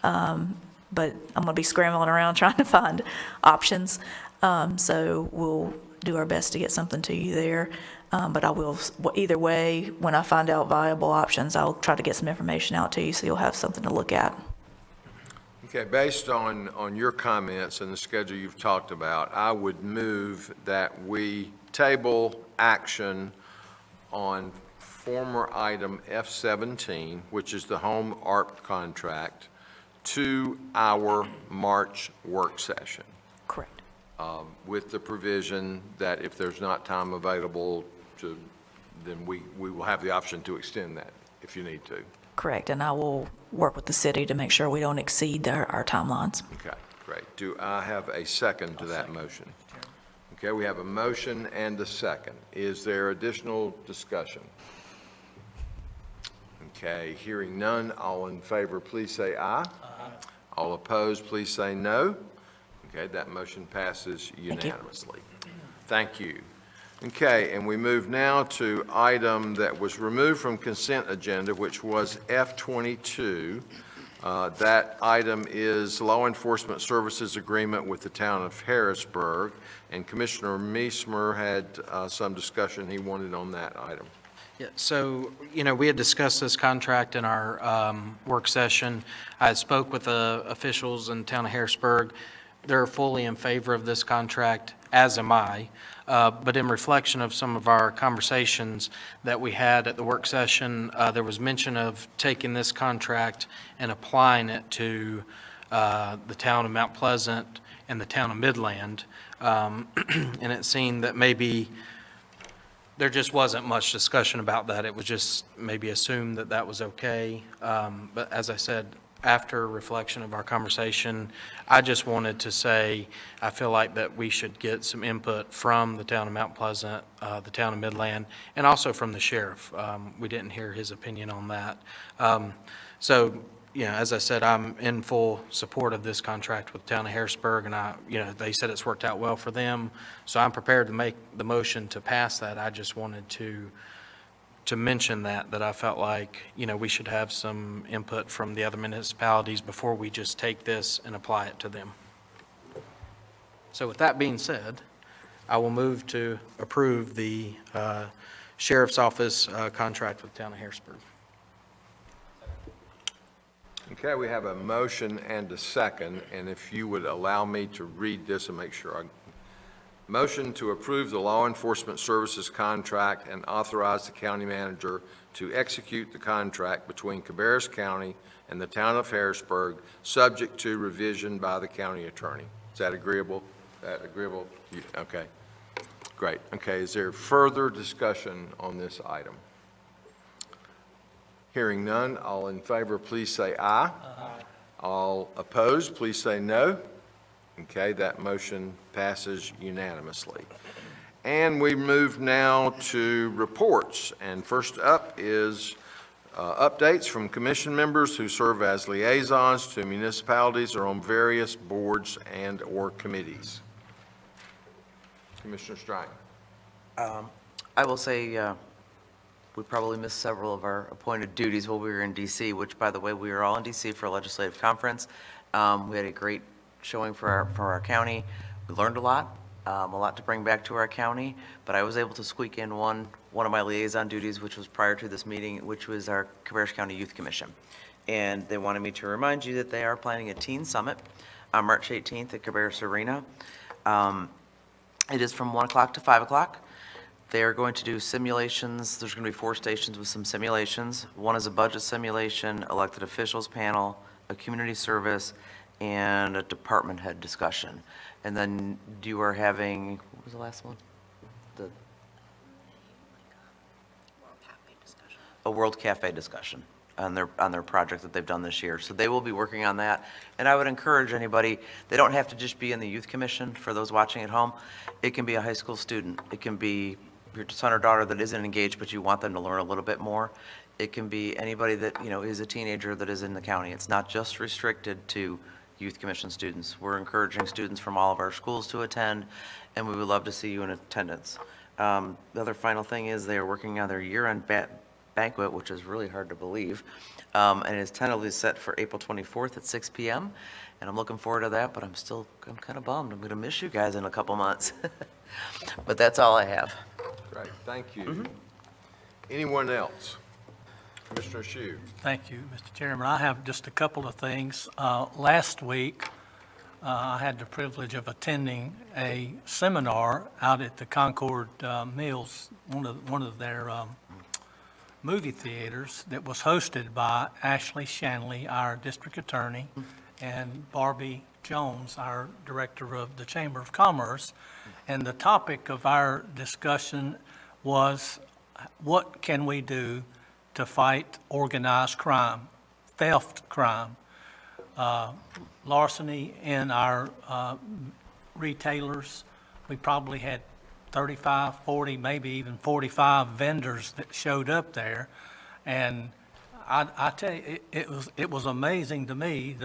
but I'm going to be scrambling around trying to find options. So we'll do our best to get something to you there. But I will, either way, when I find out viable options, I'll try to get some information out to you so you'll have something to look at. Okay, based on your comments and the schedule you've talked about, I would move that we table action on former item F-17, which is the home ARP contract, to our March work session. Correct. With the provision that if there's not time available then we will have the option to extend that if you need to. Correct, and I will work with the city to make sure we don't exceed our timelines. Okay, great. Do I have a second to that motion? Okay, we have a motion and a second. Is there additional discussion? Okay, hearing none, all in favor, please say aye. Aye. All opposed, please say no. Okay, that motion passes unanimously. Thank you. Okay, and we move now to item that was removed from consent agenda, which was F22. That item is Law Enforcement Services Agreement with the Town of Harrisburg, and Commissioner Meismer had some discussion he wanted on that item. Yeah, so, we had discussed this contract in our work session. I spoke with the officials in the town of Harrisburg. They're fully in favor of this contract, as am I. But in reflection of some of our conversations that we had at the work session, there was mention of taking this contract and applying it to the town of Mount Pleasant and the town of Midland. And it seemed that maybe there just wasn't much discussion about that. It was just maybe assumed that that was okay. But as I said, after reflection of our conversation, I just wanted to say, I feel like that we should get some input from the town of Mount Pleasant, the town of Midland, and also from the sheriff. We didn't hear his opinion on that. So, as I said, I'm in full support of this contract with the town of Harrisburg, and they said it's worked out well for them. So I'm prepared to make the motion to pass that. I just wanted to mention that I felt like, we should have some input from the other municipalities before we just take this and apply it to them. So with that being said, I will move to approve the Sheriff's Office contract with the town of Harrisburg. Okay, we have a motion and a second, and if you would allow me to read this and make sure motion to approve the law enforcement services contract and authorize the county manager to execute the contract between Cabarrus County and the town of Harrisburg, subject to revision by the county attorney. Is that agreeable? Okay, great. Okay, is there further discussion on this item? Hearing none, all in favor, please say aye. Aye. All opposed, please say no. Okay, that motion passes unanimously. And we move now to reports. And first up is updates from commission members who serve as liaisons to municipalities or on various boards and/or committees. Commissioner Strang. I will say we probably missed several of our appointed duties while we were in D.C., which, by the way, we were all in D.C. for a legislative conference. We had a great showing for our county. We learned a lot to bring back to our county, but I was able to squeak in one of my liaison duties, which was prior to this meeting, which was our Cabarrus County Youth Commission. And they wanted me to remind you that they are planning a teen summit on March 18th at Cabarrus Arena. It is from 1 o'clock to 5 o'clock. They are going to do simulations. There's going to be 4 stations with some simulations. One is a budget simulation, elected officials panel, a community service, and a department head discussion. And then you are having, what was the last one? A World Cafe discussion on their project that they've done this year. So they will be working on that. And I would encourage anybody, they don't have to just be in the youth commission for those watching at home. It can be a high school student. It can be your son or daughter that isn't engaged, but you want them to learn a little bit more. It can be anybody that, is a teenager that is in the county. It's not just restricted to youth commission students. We're encouraging students from all of our schools to attend, and we would love to see you in attendance. The other final thing is they are working on their year-end banquet, which is really hard to believe, and is tentatively set for April 24th at 6 p.m., and I'm looking forward to that, but I'm kind of bummed. I'm going to miss you guys in a couple months. But that's all I have. Great, thank you. Anyone else? Commissioner Shue. Thank you, Mr. Chairman. I have just a couple of things. Last week, I had the privilege of attending a seminar out at the Concord Mills, one of their movie theaters, that was hosted by Ashley Shanley, our district attorney, and Barbie Jones, our director of the Chamber of Commerce. And the topic of our discussion was, what can we do to fight organized crime, theft crime, larceny in our retailers? We probably had 35, 40, maybe even 45 vendors that showed up there. And I tell you, it was amazing to me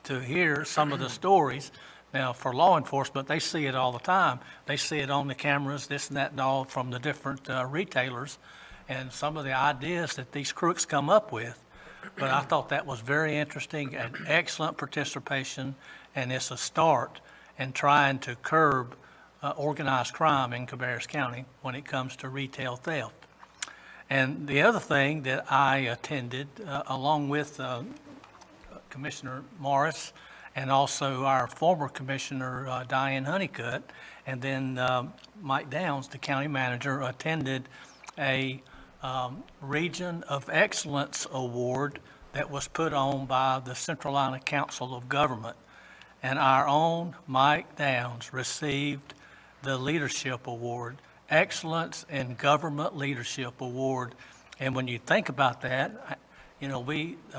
to hear some of the stories Now, for law enforcement, they see it all the time. They see it on the cameras, this and that and all from the different retailers, and some of the ideas that these crooks come up with. But I thought that was very interesting and excellent participation, and it's a start in trying to curb organized crime in Cabarrus County when it comes to retail theft. And the other thing that I attended, along with Commissioner Morris, and also our former Commissioner Diane Honeycutt, and then Mike Downs, the county manager, attended a Region of Excellence Award that was put on by the Central Carolina Council of Government. And our own Mike Downs received the Leadership Award, Excellence in Government Leadership Award. And when you think about that, you know,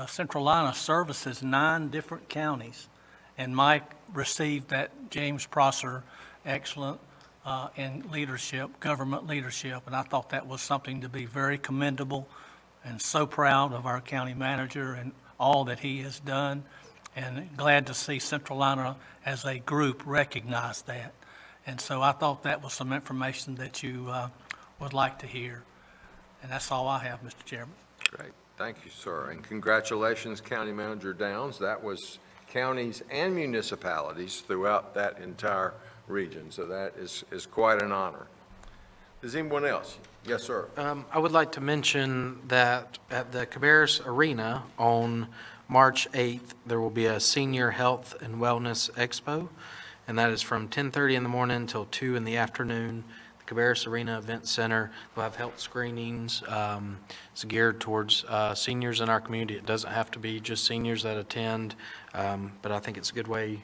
Central Carolina services 9 different counties. And Mike received that James Prosser Excellent in Leadership, Government Leadership. And I thought that was something to be very commendable, and so proud of our county manager and all that he has done. And glad to see Central Carolina as a group recognize that. And so I thought that was some information that you would like to hear. And that's all I have, Mr. Chairman. Great. Thank you, sir. And congratulations, County Manager Downs. That was counties and municipalities throughout that entire region. So that is quite an honor. Does anyone else? Yes, sir. I would like to mention that at the Cabarrus Arena on March 8th, there will be a Senior Health and Wellness Expo, and that is from 10:30 in the morning until 2 in the afternoon. The Cabarrus Arena Event Center will have health screenings. It's geared towards seniors in our community. It doesn't have to be just seniors that attend, but I think it's a good way,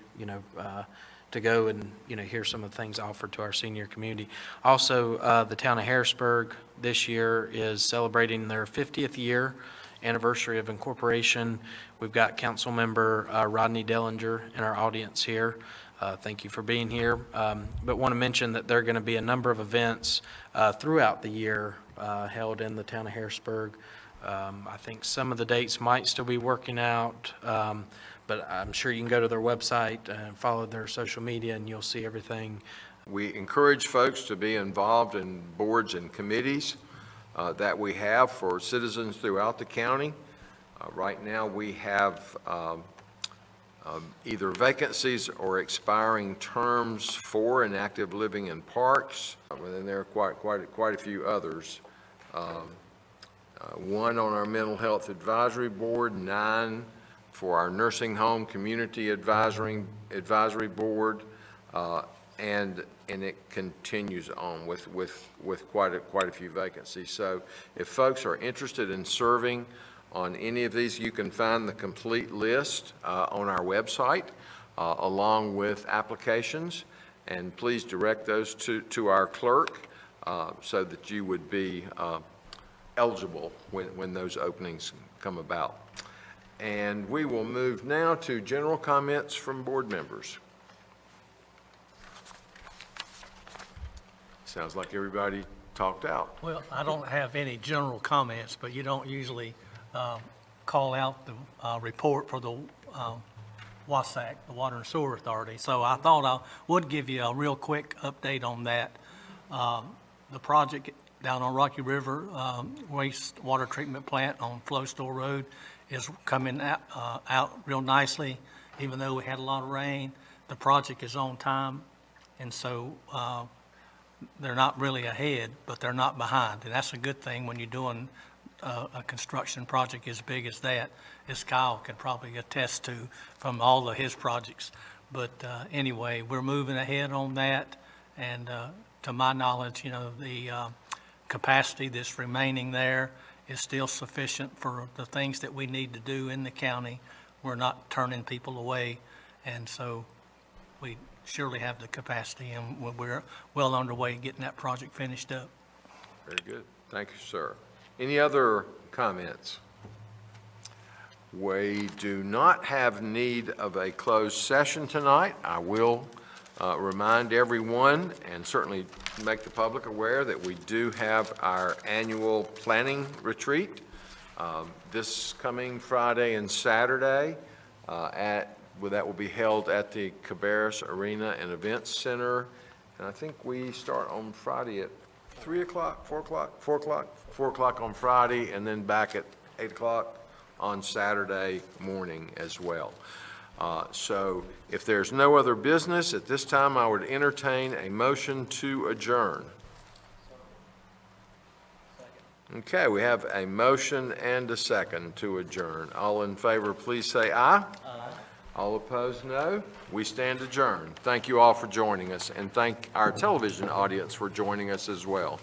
to go and, hear some of the things offered to our senior community. Also, the town of Harrisburg this year is celebrating their 50th year anniversary of incorporation. We've got council member Rodney Dellinger in our audience here. Thank you for being here. But want to mention that there are going to be a number of events throughout the year held in the town of Harrisburg. I think some of the dates might still be working out, but I'm sure you can go to their website and follow their social media, and you'll see everything. We encourage folks to be involved in boards and committees that we have for citizens throughout the county. Right now, we have either vacancies or expiring terms for inactive living in parks, and then there are quite a few others. One on our Mental Health Advisory Board, 9 for our Nursing Home Community Advisory Board, and it continues on with quite a few vacancies. So if folks are interested in serving on any of these, you can find the complete list on our website along with applications, and please direct those to our clerk so that you would be eligible when those openings come about. And we will move now to general comments from board members. Sounds like everybody talked out. Well, I don't have any general comments, but you don't usually call out the report for the WASAC, the Water and Sewer Authority. So I thought I would give you a real quick update on that. The project down on Rocky River wastewater treatment plant on Flowstore Road is coming out real nicely. Even though we had a lot of rain, the project is on time, and so they're not really ahead, but they're not behind, and that's a good thing when you're doing a construction project as big as that, as Kyle can probably attest to from all of his projects. But anyway, we're moving ahead on that, and to my knowledge, the capacity that's remaining there is still sufficient for the things that we need to do in the county. We're not turning people away, and so we surely have the capacity, and we're well underway getting that project finished up. Very good. Thank you, sir. Any other comments? We do not have need of a closed session tonight. I will remind everyone and certainly make the public aware that we do have our annual planning retreat this coming Friday and Saturday at That will be held at the Cabarrus Arena and Events Center. And I think we start on Friday at 3 o'clock, 4 o'clock, 4 o'clock? 4 o'clock on Friday, and then back at 8 o'clock on Saturday morning as well. So if there's no other business, at this time, I would entertain a motion to adjourn. Okay, we have a motion and a second to adjourn. All in favor, please say aye. Aye. All opposed, no. We stand adjourned. Thank you all for joining us, and thank our television audience for joining us as well.